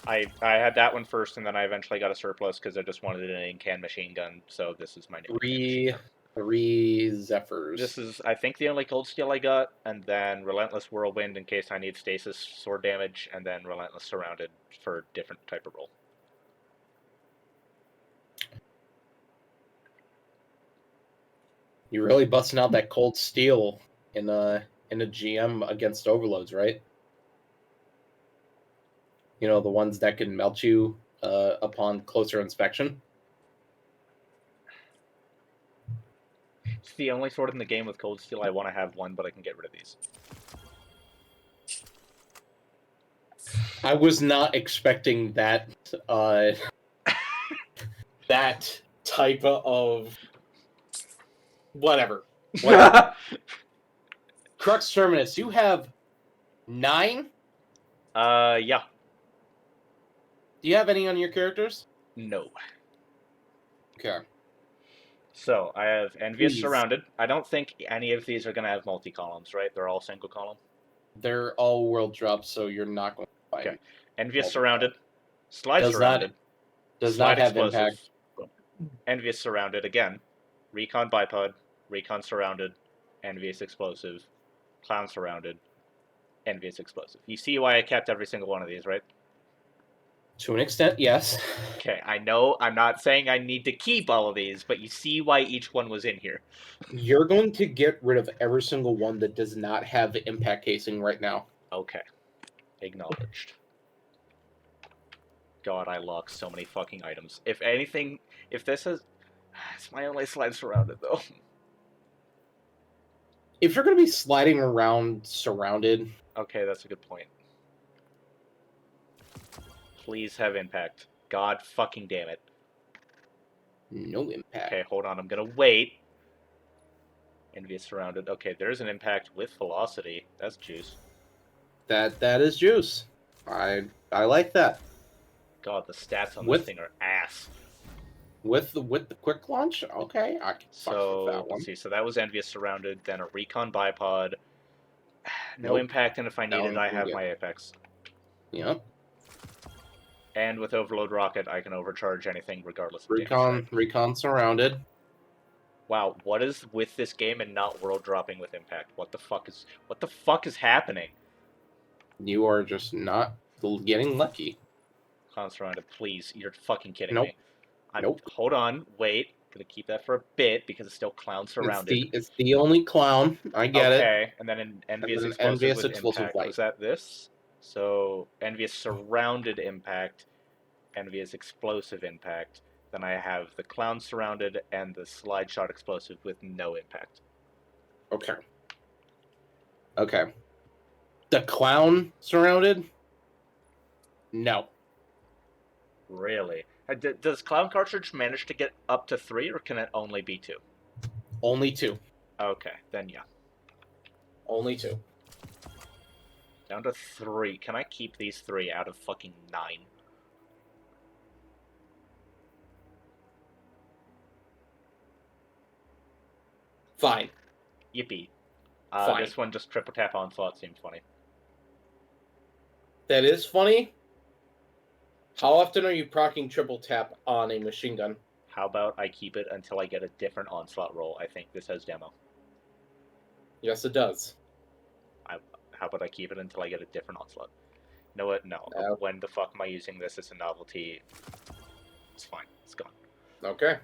I had that one first, and then I eventually got a surplus because I just wanted an in-can machine gun. So this is my new three Zephyrs. This is, I think, the only cold steel I got, and then Relentless Whirlwind in case I need stasis sword damage, and then Relentless Surrounded for different type of roll. You're really busting out that cold steel in a GM against overloads, right? You know, the ones that can melt you upon closer inspection. It's the only sword in the game with cold steel. I want to have one, but I can get rid of these. I was not expecting that that type of whatever. Crux Terminus, you have 9? Yeah. Do you have any on your characters? No. Okay. So I have Envious Please. Surrounded. I don't think any of these are going to have multi-columns, right? They're all single column. They're all world drops, so you're not going to find. Okay. Envious multi-column. Surrounded. Slide Does Surrounded. Does Slide not have Explosive. impact. Envious Surrounded again. Recon Bipod. Recon Surrounded. Envious Explosive. Clown Surrounded. Envious Explosive. You see why I kept every single one of these, right? To an extent, yes. Okay, I know I'm not saying I need to keep all of these, but you see why each one was in here. You're going to get rid of every single one that does not have the impact casing right now. Okay. Acknowledged. God, I lock so many fucking items. If anything, if this is... It's my only slide surrounded, though. If you're going to be sliding around surrounded... Okay, that's a good point. Please have impact. God fucking damn it. No impact. Okay, hold on, I'm gonna wait. Envious Surrounded. Okay, there's an impact with velocity. That's juice. That is juice. I like that. God, the stats on With- this thing are ass. With the quick launch, okay, I can fuck with So, that one. let's see. So that was Envious Surrounded, then a Recon Bipod. No Nope. impact, and if I need Down it, I can have get- my Apex. Yep. And with Overload Rocket, I can overcharge anything regardless of damage type. Recon surrounded. Wow, what is with this game and not world dropping with impact? What the fuck is happening? You are just not getting lucky. Clown Surrounded, please. You're fucking kidding Nope. me. I'm, Nope. Hold on, wait. Gonna keep that for a bit because it's still Clown Surrounded. It's the only clown. I get it. Okay, and then an Envious then Explosive Envious with Explosive impact. Light. Was that this? So, Envious Surrounded impact, Envious Explosive impact. Then I have the Clown Surrounded and the Slide Shot Explosive with no impact. Okay. Okay. The clown surrounded? No. Really? Does Clown Cartridge manage to get up to 3, or can it only be 2? Only 2. Okay, then yeah. Only 2. Down to 3. Can I keep these 3 out of fucking 9? Fine. Yippee. Fine. This one just triple tap onslaught seemed funny. That is funny. How often are you proccing triple tap on a machine gun? How about I keep it until I get a different onslaught roll? I think this has demo. Yes, it does. How about I keep it until I get a different onslaught? You know what? No. When the fuck am I using this as a novelty? It's fine. It's gone. Okay.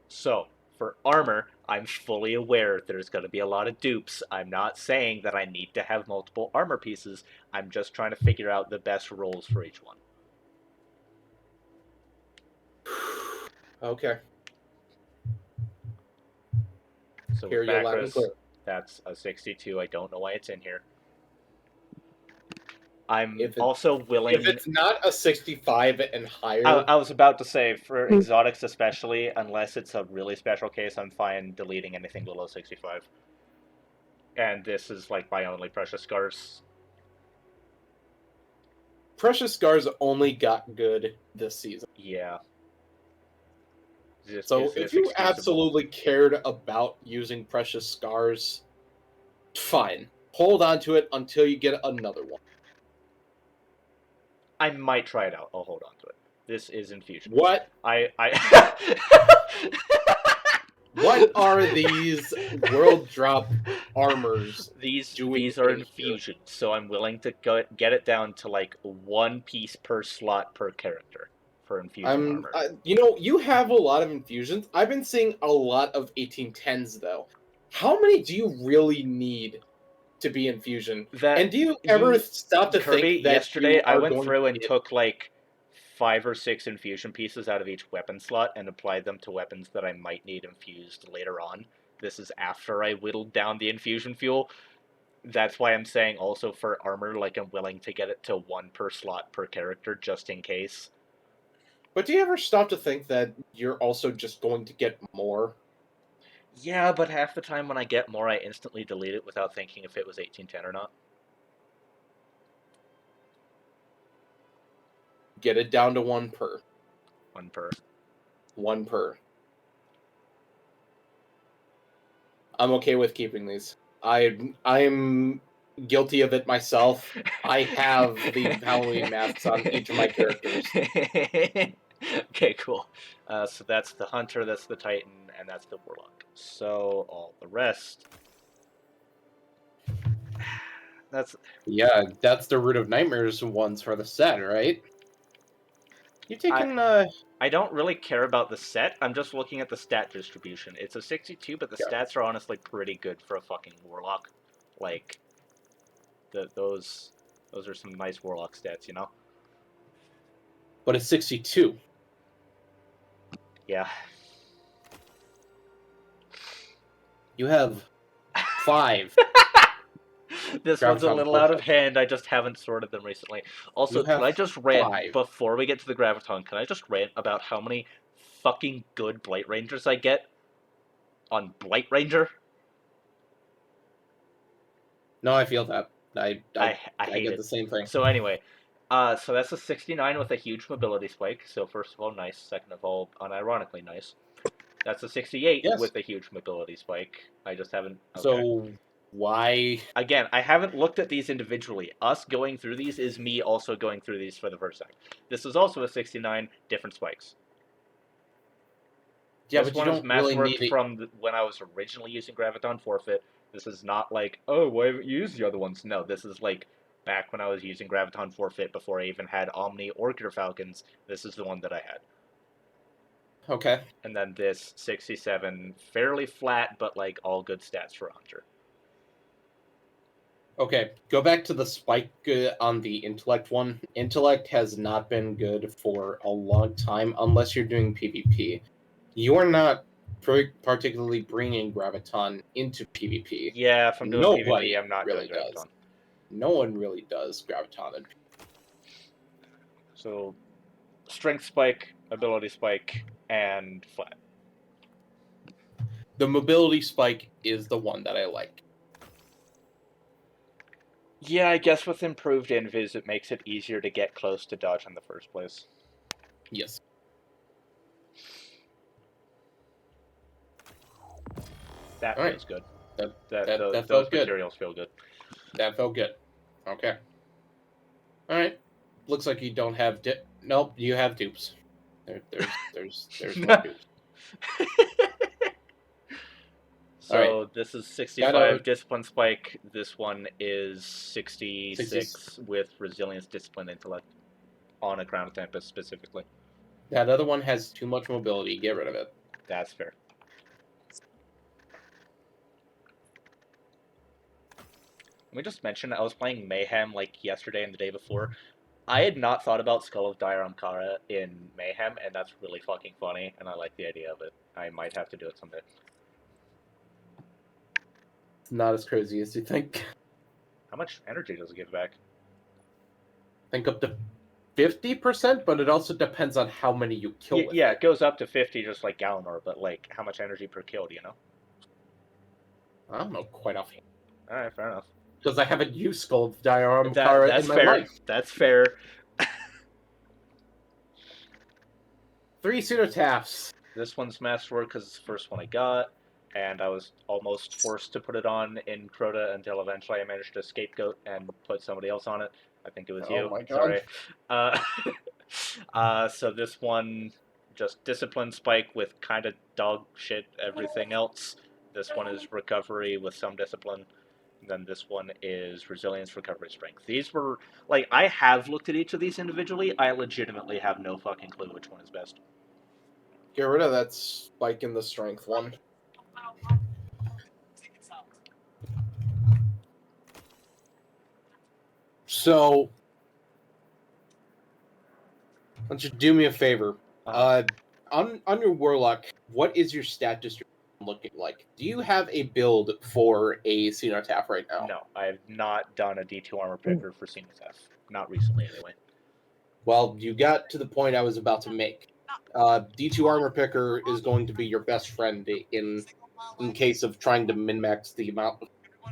So, for armor, I'm fully aware there's going to be a lot of dupes. I'm not saying that I need to have multiple armor pieces. I'm just trying to figure out the best rolls for each one. Okay. So Here with you loud and Bacchus, clear. that's a 62. I don't know why it's in here. I'm If it- also willing... If it's not a 65 and higher... I was about to say, for exotics especially, unless it's a really special case, I'm fine deleting anything below 65. And this is like my only Precious Scars. Precious Scars only got good this season. Yeah. So Is if this you excusable? absolutely cared about using Precious Scars, fine. Hold on to it until you get another one. I might try it out. I'll hold on to it. This is infusion. What? What are these world drop armors? These doing are in here? infusions, so I'm willing to get it down to like 1 piece per slot per character for infusion armor. You have a lot of infusions. I've been seeing a lot of 1810s though. How many do you really need to be infusion? And do you ever stop to Kurbee, think that yesterday you I are went going through to and get- took like 5 or 6 infusion pieces out of each weapon slot and applied them to weapons that I might need infused later on. This is after I whittled down the infusion fuel. That's why I'm saying also for armor, like I'm willing to get it to 1 per slot per character just in case. But do you ever stop to think that you're also just going to get more? Yeah, but half the time when I get more, I instantly delete it without thinking if it was 1810 or not. Get it down to 1 per. 1 per. 1 per. I'm okay with keeping these. I'm guilty of it myself. I have the Halloween masks on each of my characters. Okay, cool. So that's the Hunter, that's the Titan, and that's the Warlock. So all the rest. That's Yeah, that's the Root of Nightmares ones for the set, right? You taking I don't really care about the set. I'm just looking at the stat distribution. It's a 62, but the Yeah. stats are honestly pretty good for a fucking Warlock. Like, those are some nice Warlock stats, you know? but it's 62. Yeah. You have 5. This one's a Graviton little out of forfeit. hand. I just haven't sorted them recently. Also, You have can I just rant 5. before we get to the Graviton? Can I just rant about how many fucking good Blight Rangers I get on Blight Ranger? No, I feel that. I hate get it. the same thing. So anyway, so that's a 69 with a huge mobility spike. So first of all, nice. Second of all, unironically nice. That's a 68 Yes. with a huge mobility spike. I just haven't. Okay. So why? Again, I haven't looked at these individually. Us going through these is me also going through these for the first time. This is also a 69, different spikes. Yeah, This but you one is don't really massworked need it. from when I was originally using Graviton Forfeit. This is not like, oh, why haven't you used the other ones? No, this is like back when I was using Graviton Forfeit before I even had Omni or Gear Falcons. This is the one that I had. Okay. And then this 67, fairly flat, but like all good stats for Hunter. Okay, go back to the spike on the intellect one. Intellect has not been good for a long time unless you're doing PvP. You're not particularly bringing Graviton into PvP. Yeah, if I'm doing Nobody PvP, I'm not really doing Graviton. does. No one really does Graviton in So, strength spike, ability spike, and flat. The mobility spike is the one that I like. Yeah, I guess with improved invis, it makes it easier to get close to dodge in the first place. Yes. That All right. feels good. That Those felt good. materials feel good. That felt good. Okay. All right. Looks like you don't have nope, you have dupes. There's more dupes. So this is 65 Gotta- discipline spike. This one is 66 with resilience, discipline, intellect on a Crown of Tempest specifically. That other one has too much mobility. Get rid of it. That's fair. Let me just mention, I was playing Mayhem like yesterday and the day before. I had not thought about Skull of Dire Ankara in Mayhem, and that's really fucking funny, and I like the idea of it. I might have to do it someday. It's not as crazy as you think. How much energy does it give back? Think up to 50%, but it also depends on how many you kill with Yeah, it. it goes up to 50 just like Galanor, but like, how much energy per kill, do you know? I don't know quite offhand. Alright, fair enough. Because I haven't used Skull of Dire Ankara That's in my fair. life. That's fair. 3 pseudotaphs. This one's Masterwork because it's the first one I got, and I was almost forced to put it on in Crota until eventually I managed to scapegoat and put somebody else on it. I think it was Oh you. my God. Sorry. So this one, just Discipline Spike with kind of dog shit everything else. This one is Recovery with some Discipline. Then this one is Resilience, Recovery, Strength. These were, like, I have looked at each of these individually. I legitimately have no fucking clue which one is best. Get rid of that spike in the strength one. So, why don't you do me a favor? On your Warlock, what is your stat distribution looking like? Do you have a build for a Cenotaph right now? No, I have not done a D2 armor picker for Cenotaph. Not recently, anyway. Well, you got to the point I was about to make. D2 armor picker is going to be your best friend in case of trying to min-max the amount of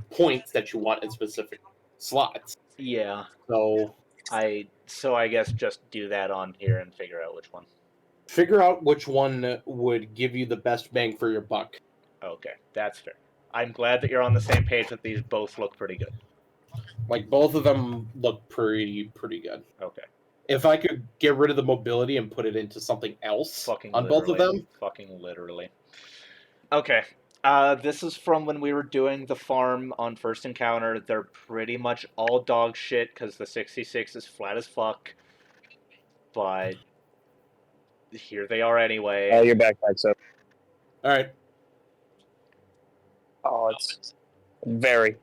points that you want in specific slots. Yeah. So I guess just do that on here and figure out which one. figure out which one would give you the best bang for your buck. Okay, that's fair. I'm glad that you're on the same page that these both look pretty good. Like, both of them look pretty good. Okay. If I could get rid of the mobility and put it into something else Fucking on literally. both of them. Fucking literally. Okay. This is from when we were doing the farm on First Encounter. They're pretty much all dog shit because the 66 is flat as fuck. But here they are anyway. Oh, your backpack's up. All right. Oh, it's very.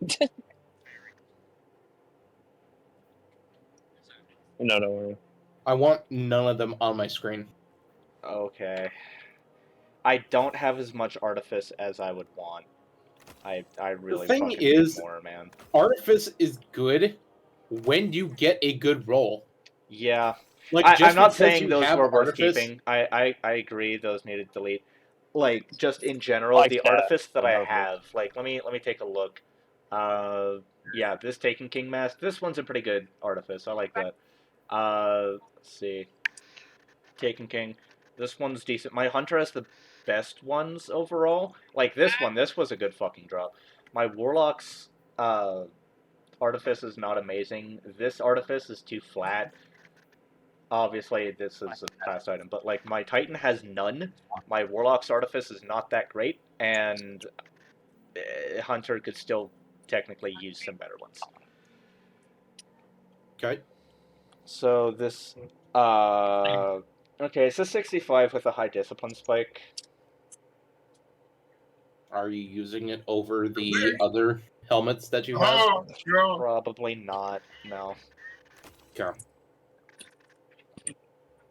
No, don't worry. I want none of them on my screen. Okay. I don't have as much artifice as I would want. I really thing fucking is- need more, man. Artifice is good when you get a good roll. Yeah. Like, I'm just not because saying you those have were worth artifice, keeping. I agree those needed delete. Like, just in general, Like the that. artifice that I Another. have, like, let me take a look. Yeah, this Taken King mask. This one's a pretty good artifice. I like that. Let's see. Taken King. This one's decent. My Hunter has the best ones overall. Like this one, this was a good fucking drop. My Warlock's artifice is not amazing. This artifice is too flat. Obviously, this is a class item, but like my Titan has none. My Warlock's artifice is not that great, and Hunter could still technically use some better ones. okay. So this, okay, it's a 65 with a high discipline spike. Are you using it over the other helmets that you have? Probably not. No. Okay.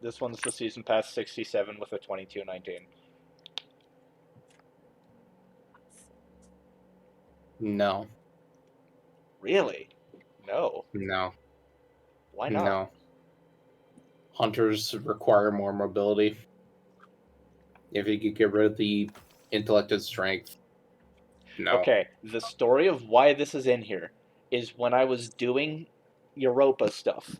This one's the season pass 67 with a 2219. No. Really? No. No. Why not? No. Hunters require more mobility. If you could get rid of the intellect and strength. No. Okay, the story of why this is in here is when I was doing Europa stuff,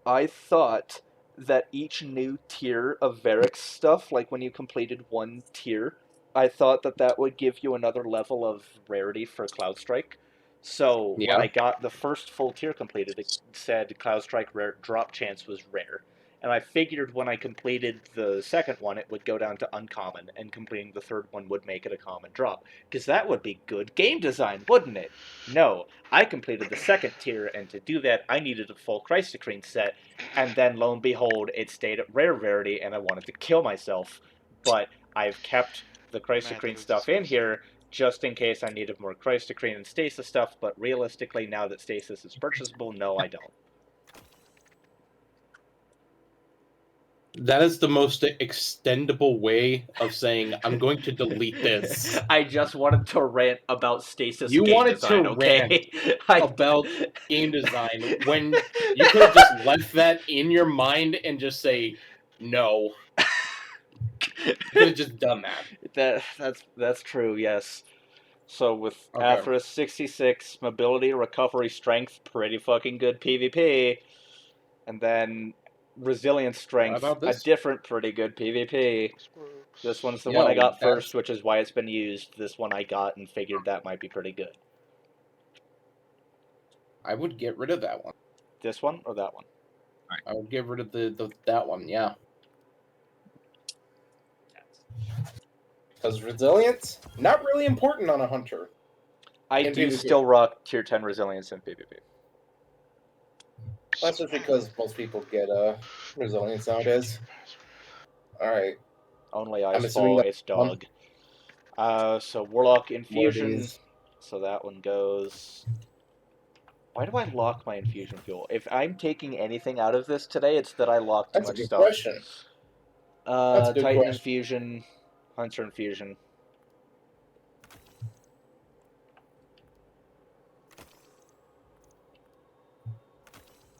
I thought that each new tier of Varix stuff, like when you completed one tier, I thought that that would give you another level of rarity for Cloud Strike. So when Yeah. I got the first full tier completed, it said Cloud Strike rare drop chance was rare. And I figured when I completed the second one, it would go down to uncommon, and completing the third one would make it a common drop. Because that would be good game design, wouldn't it? No, I completed the second tier, and to do that, I needed a full Christocrine set, and then lo and behold, it stayed at rare rarity, and I wanted to kill myself. But I've kept the Christocrine is stuff in disgusting. here, just in case I needed more Christocrine and Stasis stuff, but realistically, now that Stasis is purchasable, no, I don't. That is the most extendable way of saying, I'm going to delete this. I just wanted to rant about Stasis You game wanted design, to okay? about game design when you could have just left that in your mind and just say, no. You could have just done that. That's true, yes. So with Okay. Atheris 66, mobility, recovery, strength, pretty fucking good PvP. And then resilience strength, about a this? different pretty good PvP. This one's the one I got first, which is why it's been used. This one I got and figured that might be pretty good. I would get rid of that one. This one or that one? I would get rid of that one, yeah. Because resilience, not really important on a hunter. I In do PvP. still rock tier 10 resilience in PvP. That's just because most people get resilience nowadays. Alright. Only I'm Ice assuming Ball, that it's dog. So Warlock Infusion. these. So that one goes. Why do I lock my infusion fuel? If I'm taking anything out of this today, it's that I locked too That's a much good stuff. question. That's a good Titan question. Infusion, Hunter Infusion.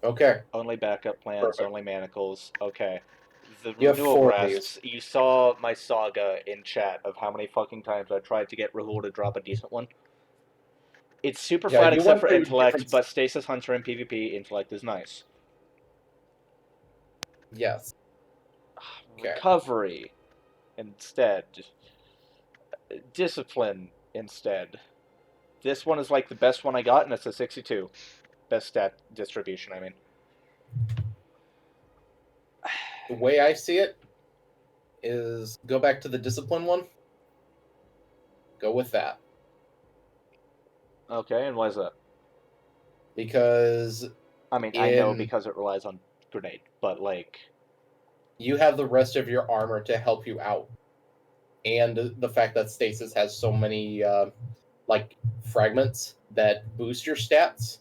Okay. Only backup plans, Perfect. only manacles. Okay. The You have renewal 4 of breasts. You saw my saga in chat of how many fucking times I tried to get Rahul to drop a decent one. It's super Yeah, flat you except went for through intellect, different- but Stasis Hunter in PvP, intellect is nice. Yes. Okay. Recovery instead. Discipline instead. This one is like the best one I got, and it's a 62. Best stat distribution, I mean. The way I see it is go back to the discipline one. Go with that. Okay, and why is that? Because I mean, I know because it relies on grenade, but like... you have the rest of your armor to help you out. And the fact that stasis has so many like fragments that boost your stats.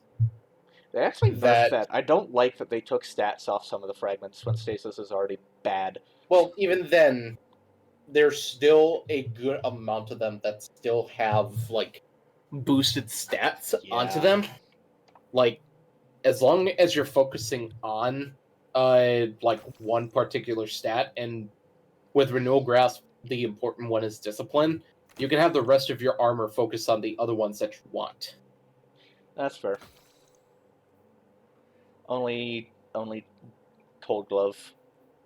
They actually nerfed that. I don't like that they took stats off some of the fragments when stasis is already bad. Well, even then, there's still a good amount of them that still have like boosted stats onto them. Like, as long as you're focusing on like one particular stat, and with Renewal Grasp, the important one is discipline, you can have the rest of your armor focus on the other ones that you want. That's fair. Only Cold Glove.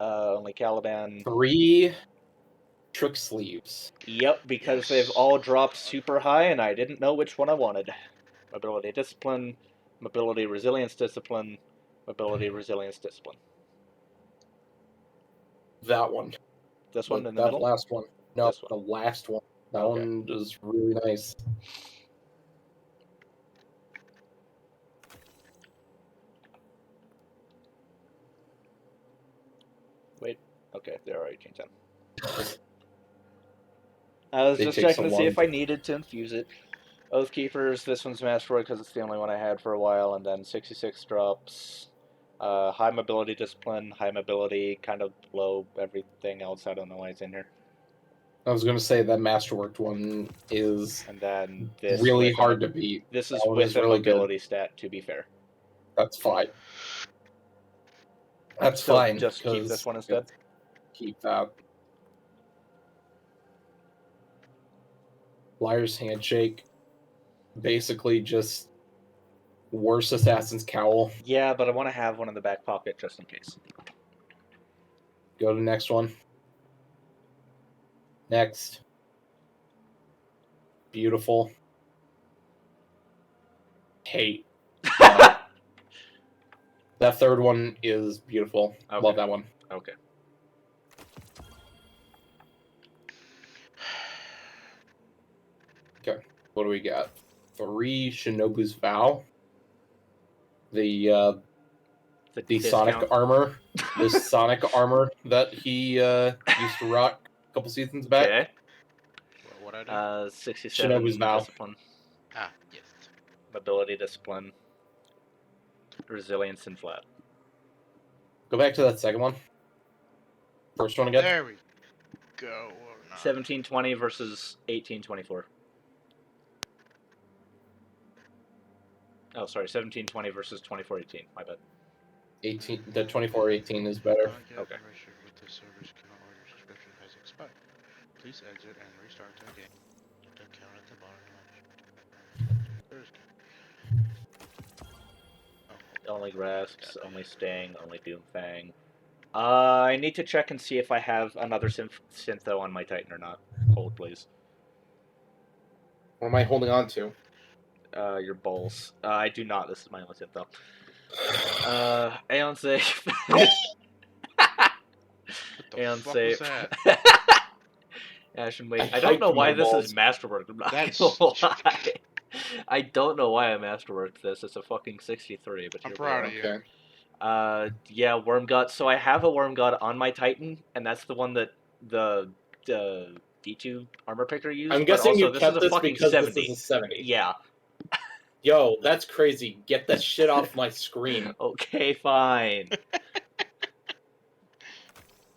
Only Caliban. 3 trick sleeves. Yep, because they've all dropped super high, and I didn't know which one I wanted. Mobility Discipline, Mobility Resilience Discipline, Mobility Resilience Discipline. That one. This one in the that middle? last one. No, This one. the last one. That Okay. one is really nice. Wait. Okay, they already changed them. I was They just take checking so to see long. if I needed to infuse it. Oathkeepers, this one's Masteroid because it's the only one I had for a while, and then 66 drops. High mobility discipline, high mobility, kind of low everything else. I don't know why it's in here. I was going to say that Masterworked one is And then this really with hard to beat. This is That one with is a really mobility stat, to be fair. That's fine. That's So fine. just keep this one instead? Keep that. Liar's Handshake. Basically just worse Assassin's Cowl. Yeah, but I want to have one in the back pocket just in case. Go to the next one. Next. Beautiful. Hate. That third one is beautiful. Okay. Love that one. Okay. Okay. What do we got? 3 Shinobu's Vow. The Sonic armor. The Sonic armor that he used to rock a couple seasons back. Okay. What I do? 67 Shinobu's Vow. discipline. Ah, yes. Mobility discipline. Resilience and flat. Go back to that second one. First one again. There we go. Or not. 1720 versus 1824. Oh, sorry, 1720 versus 2418. My bad. The 2418 is better. Okay. With the service cannot or your subscription has expired. Please exit and restart the game. The count at the bottom of Only Grasps, only Sting, only Doomfang. I need to check and see if I have another Syntho on my Titan or not. Hold, please. What am I holding on to? Your bowls. I do not. This is my only Syntho. Aeon Safe. Aeon Safe. Ashen Wait. I don't know why this is Masterwork. I'm not gonna lie. I don't know why I Masterworked this. It's a fucking 63, but I'm here proud we of are. you. Yeah, Worm God. So I have a Worm God on my Titan, and that's the one that the D2 armor picker used. I'm guessing also, you kept is a this fucking because 70. this is a 70. Yeah. Yo, that's crazy. Get that shit off my screen. Okay, fine.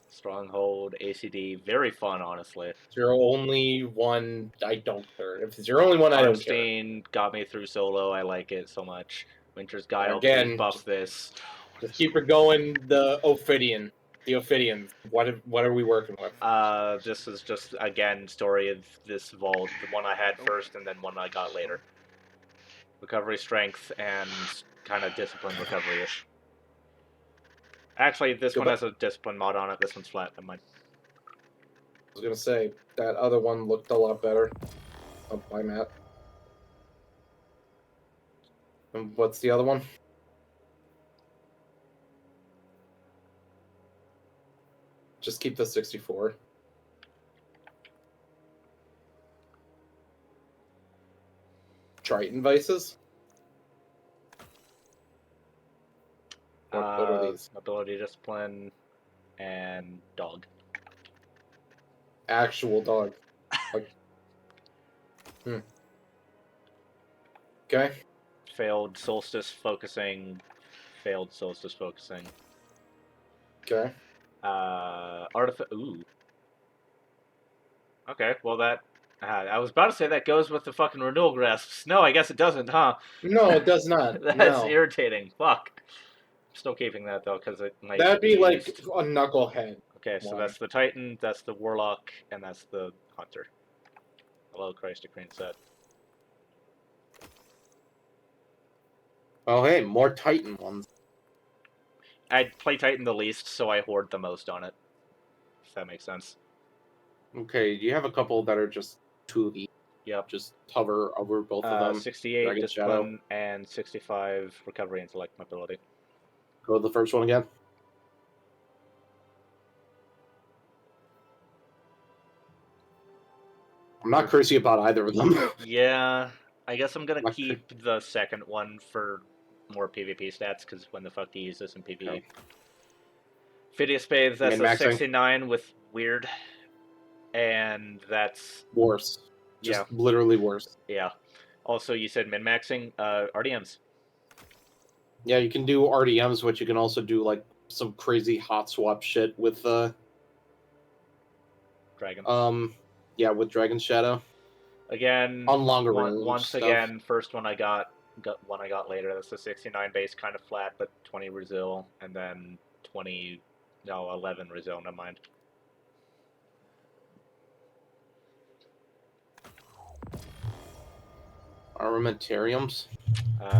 Stronghold, ACD, very fun, honestly. It's your only one. I don't care. If it's your only one, I don't care. Armstein got me through solo. I like it so much. Winter's Guile, Again, please buff this. Just keep it going. The Ophidian. The Ophidians. What are we working with? This is just, again, story of this vault. The one I had first and then one I got later. Recovery strength and kind of discipline recovery-ish. Actually, this one has a discipline mod on it. This one's flat. Never mind. I was gonna say that other one looked a lot better. Oh, bye, Matt. And what's the other one? Just keep the 64. Triton Vices? What are these? Ability discipline and dog. Actual dog. Like, Okay. Failed solstice focusing. Failed solstice focusing. Okay. Ooh. Okay, well that. I was about to say that goes with the fucking renewal grasps. No, I guess it doesn't, huh? No, it does not. That's No. irritating. Fuck. I'm still keeping that though, because it might That'd be like used. a knucklehead. Okay, so one. that's the Titan, that's the Warlock, and that's the Hunter. Hello, Christ to Crane set. Oh, hey, more Titan ones. I play Titan the least, so I hoard the most on it. If that makes sense. Okay, you have a couple that are just 2V. Yep. Just hover over both of them. 68 Dragon Discipline and 65 Recovery Intellect Mobility. Go to the first one again. I'm not crazy about either of them. Yeah, I guess I'm gonna Not keep the second one for more PvP stats, because when the fuck do you use this in PvE? Okay. Phidias Spades, that's a Min-maxing. 69 with Weird. And that's... Worse. Just Yeah. literally worse. Yeah. Also, you said min-maxing, RDMs. Yeah, you can do RDMs, but you can also do like some crazy hot swap shit with Dragon. Yeah, with Dragon Shadow. Again, On longer range once stuff. again, first one I got one I got later. That's the 69 base, kind of flat, but 20 Resil, and then 11 Resil. Never mind. Armamentariums.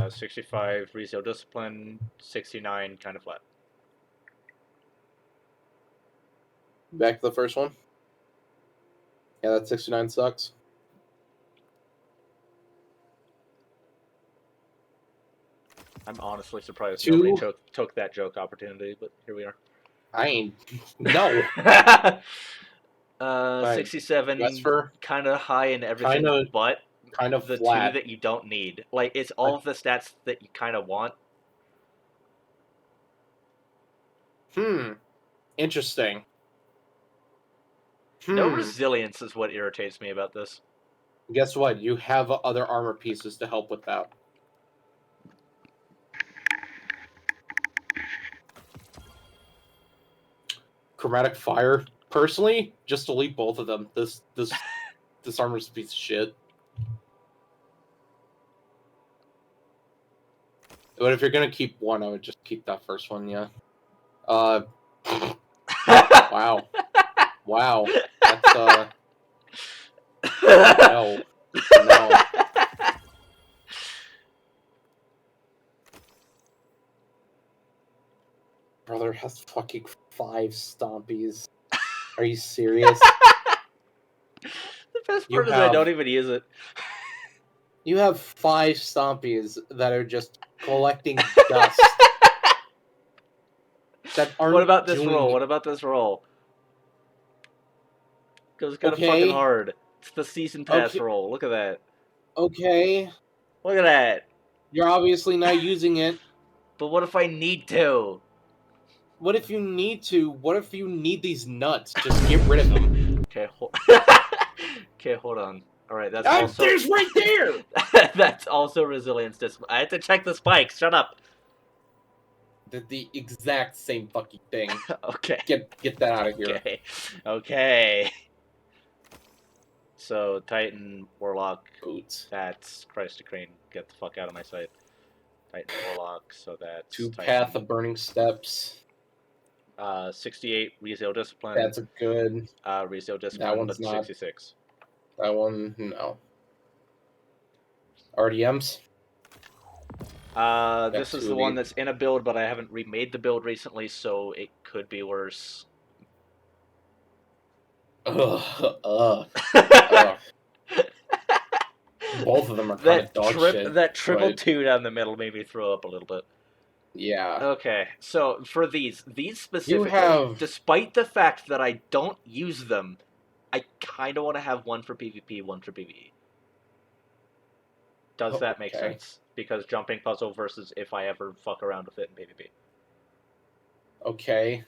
65 Resil Discipline, 69 kind of flat. Back to the first one. Yeah, that 69 sucks. I'm honestly surprised Two. nobody took that joke opportunity, but here we are. I ain't. No. 67, Vesper. kind of high in everything, but Kind of the flat. two that you don't need. Like, it's all of the stats that you kind of want. Interesting. No resilience is what irritates me about this. Guess what? You have other armor pieces to help with that. Chromatic Fire. Personally, just delete both of them. This armor's a piece of shit. But if you're gonna keep one, I would just keep that first one, yeah. Wow. Wow. That's no. No. Brother has fucking 5 stompies. Are you serious? The best part is I don't even use it. You have 5 stompies that are just collecting dust. That aren't What about this doing roll? What about this roll? Goes kind of fucking hard. It's the season pass roll. Look at that. Okay. Look at that. You're obviously not using it. But what if I need to? What if you need to? What if you need these nuts? Just get rid of them. Okay, okay, hold on. All right, that's also... There's right there! That's also resilience discipline. I had to check the spikes. Shut up. The exact same fucking thing. Okay. Get that out of here. Okay. Okay. So, Titan, Warlock, Boots. That's Christ to Crane. Get the fuck out of my sight. Titan, Warlock, so that's... 2 Titan. Path of Burning Steps. 68, Rezo Discipline. That's a good... Rezo Discipline, that one's not. 66. That one, no. RDMs? This is the one that's in a build, but I haven't remade the build recently, so it could be worse. Both of them are kind of dog shit. That triple but 2 down the middle made me throw up a little bit. yeah. Okay, so for these specifically, have- despite the fact that I don't use them, I kind of want to have one for PvP, one for PvE. Does that make Okay. sense? Because jumping puzzle versus if I ever fuck around with it in PvP. Okay.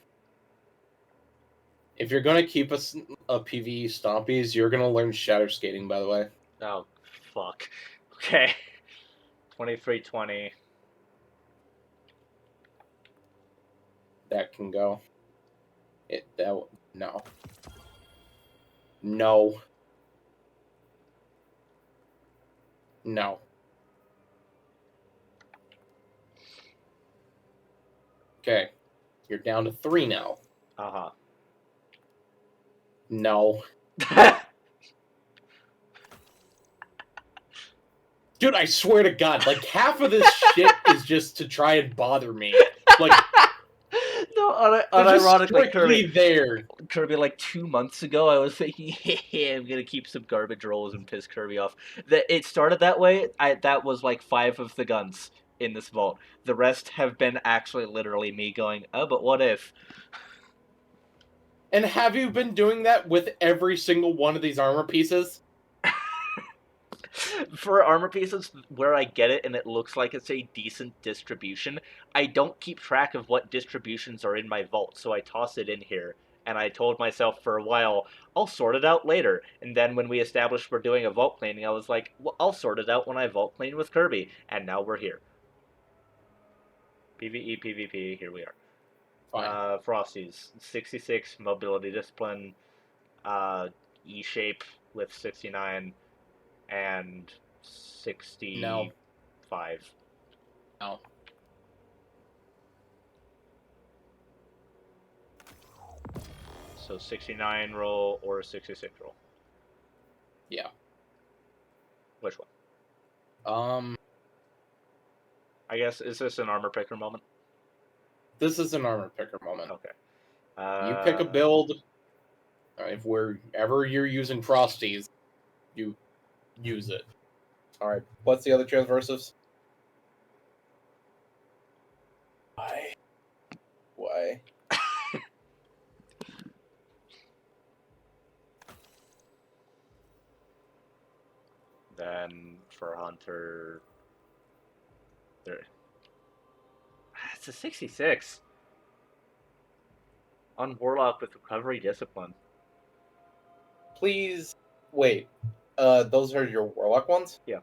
If you're gonna keep a PvE Stompies, you're gonna learn Shadow Skating, by the way. Oh, fuck. Okay. 2320. That can go. No. No. No. Okay. You're down to 3 now. Uh No. huh. Dude, I swear to God, like, half of this shit is just to try and bother me. Like, No, they're unironically, just strictly there. Kirby, like 2 months ago, I was thinking, hey, I'm gonna keep some garbage rolls and piss Kirby off. It started that way. That was like 5 of the guns in this vault. The rest have been actually literally me going, oh, but what if? And have you been doing that with every single one of these armor pieces? For armor pieces where I get it and it looks like it's a decent distribution, I don't keep track of what distributions are in my vault, so I toss it in here. And I told myself for a while, I'll sort it out later. And then when we established we're doing a vault cleaning, I was like, well, I'll sort it out when I vault clean with Kirby. And now we're here. PvE, PvP, here we are. Fine. Frosties, 66 mobility discipline, E-shape with 69, and 65. No. So 69 roll or 66 roll? Yeah. Which one? I guess, is this an armor picker moment? This is an armor picker moment. Okay. You pick a build. If wherever you're using Frosties, you use it. Alright, what's the other transversives? Why? Then for Hunter, it's a 66. On Warlock with Recovery Discipline. Please wait. Those are your Warlock ones? Yeah.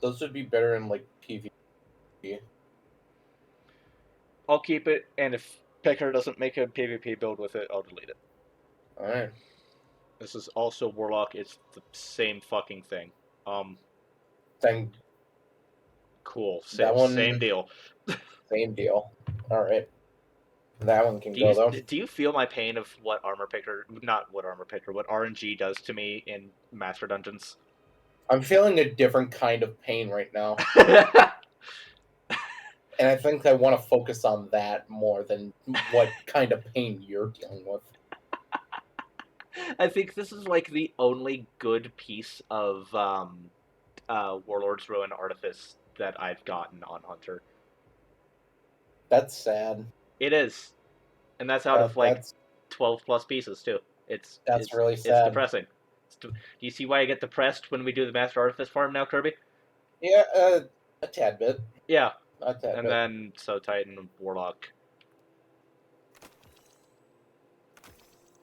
Those would be better in like PvP. I'll keep it, and if Picker doesn't make a PvP build with it, I'll delete it. Alright. This is also Warlock. It's the same fucking thing. Then Cool. that one- Same deal. same deal. Alright. That one can go though. Do you feel my pain of what what RNG does to me in Master Dungeons? I'm feeling a different kind of pain right now. And I think I want to focus on that more than what kind of pain you're dealing with. I think this is like the only good piece of Warlord's Ruin Artifice that I've gotten on Hunter. That's sad. It is. And that's out of like 12 plus pieces too. It's really sad. It's depressing. Do you see why I get depressed when we do the Master Artifice farm now, Kirby? Yeah, a tad bit. Yeah. A tad And bit. then, so Titan, Warlock,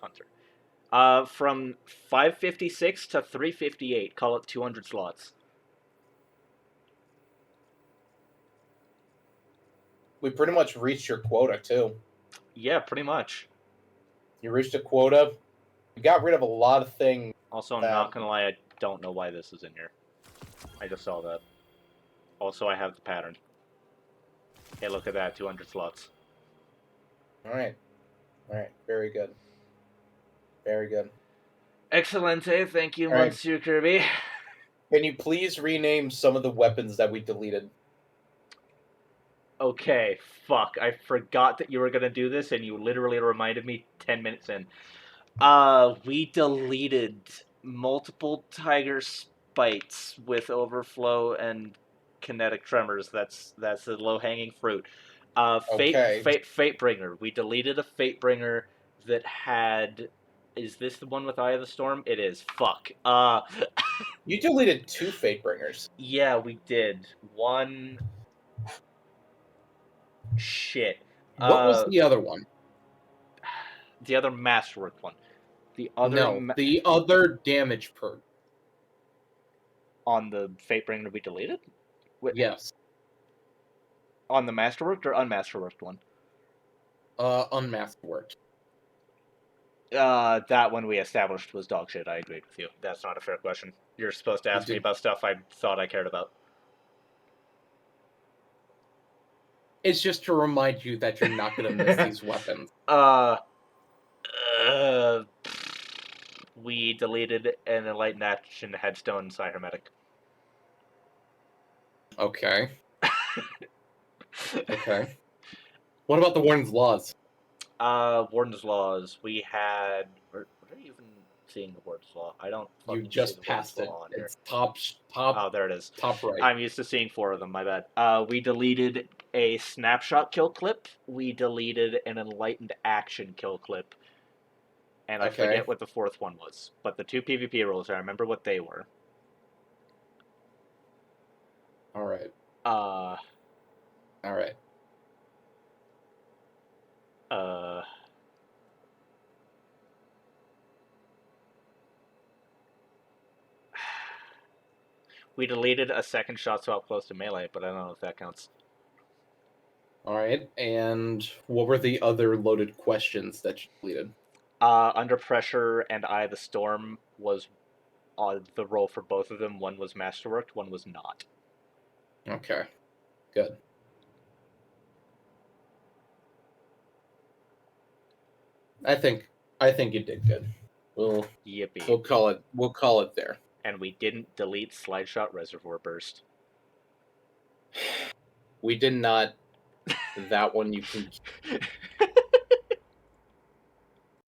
Hunter. From 556 to 358, call it 200 slots. We pretty much reached your quota, too. Yeah, pretty much. You reached a quota. You got rid of a lot of things. Also, I'm not gonna lie, I don't know why this is in here. I just saw that. Also, I have the pattern. Hey, look at that, 200 slots. Alright. Alright, very good. Very good. Excelente, thank you, Alright. Monsieur Kirby. Can you please rename some of the weapons that we deleted? Okay, fuck, I forgot that you were gonna do this, and you literally reminded me 10 minutes in. We deleted multiple tiger spites with overflow and kinetic tremors. That's the low hanging fruit. Okay. Fatebringer. We deleted a Fatebringer that had. Is this the one with Eye of the Storm? It is. Fuck. You deleted 2 Fatebringers. Yeah, we did. One. Shit. What was the other one? The other Masterwork one. The other No, the other damage perk. on the Fatebringer we deleted? Yes. On the Masterworked or unmasterworked one? Unmasterworked. That one we established was dog shit. I agreed with you. That's not a fair question. You're supposed to ask me about stuff I thought I cared about. It's just to remind you that you're not going to miss these weapons. We deleted an Enlightened Action Headstone Cybermedic. Okay. Okay. What about the Warden's Laws? Warden's Laws. We had. What are you even seeing the Warden's Law? I don't. You fucking just see the passed it. Warden's Law on here. It's top. Oh, there it is. Top right. I'm used to seeing 4 of them. My bad. We deleted a snapshot kill clip. We deleted an enlightened action kill clip. And I forget what the 4th one was. But the 2 PvP rules, I remember what they were. All right. All right. We deleted a second shot swap close to melee, but I don't know if that counts. All right. And what were the other loaded questions that you deleted? Under Pressure and Eye of the Storm was the role for both of them. One was Masterworked, one was not. Okay. Good. I think you did good. Yippee. We'll call it there. And we didn't delete Slideshot Reservoir Burst. We did not. That one you can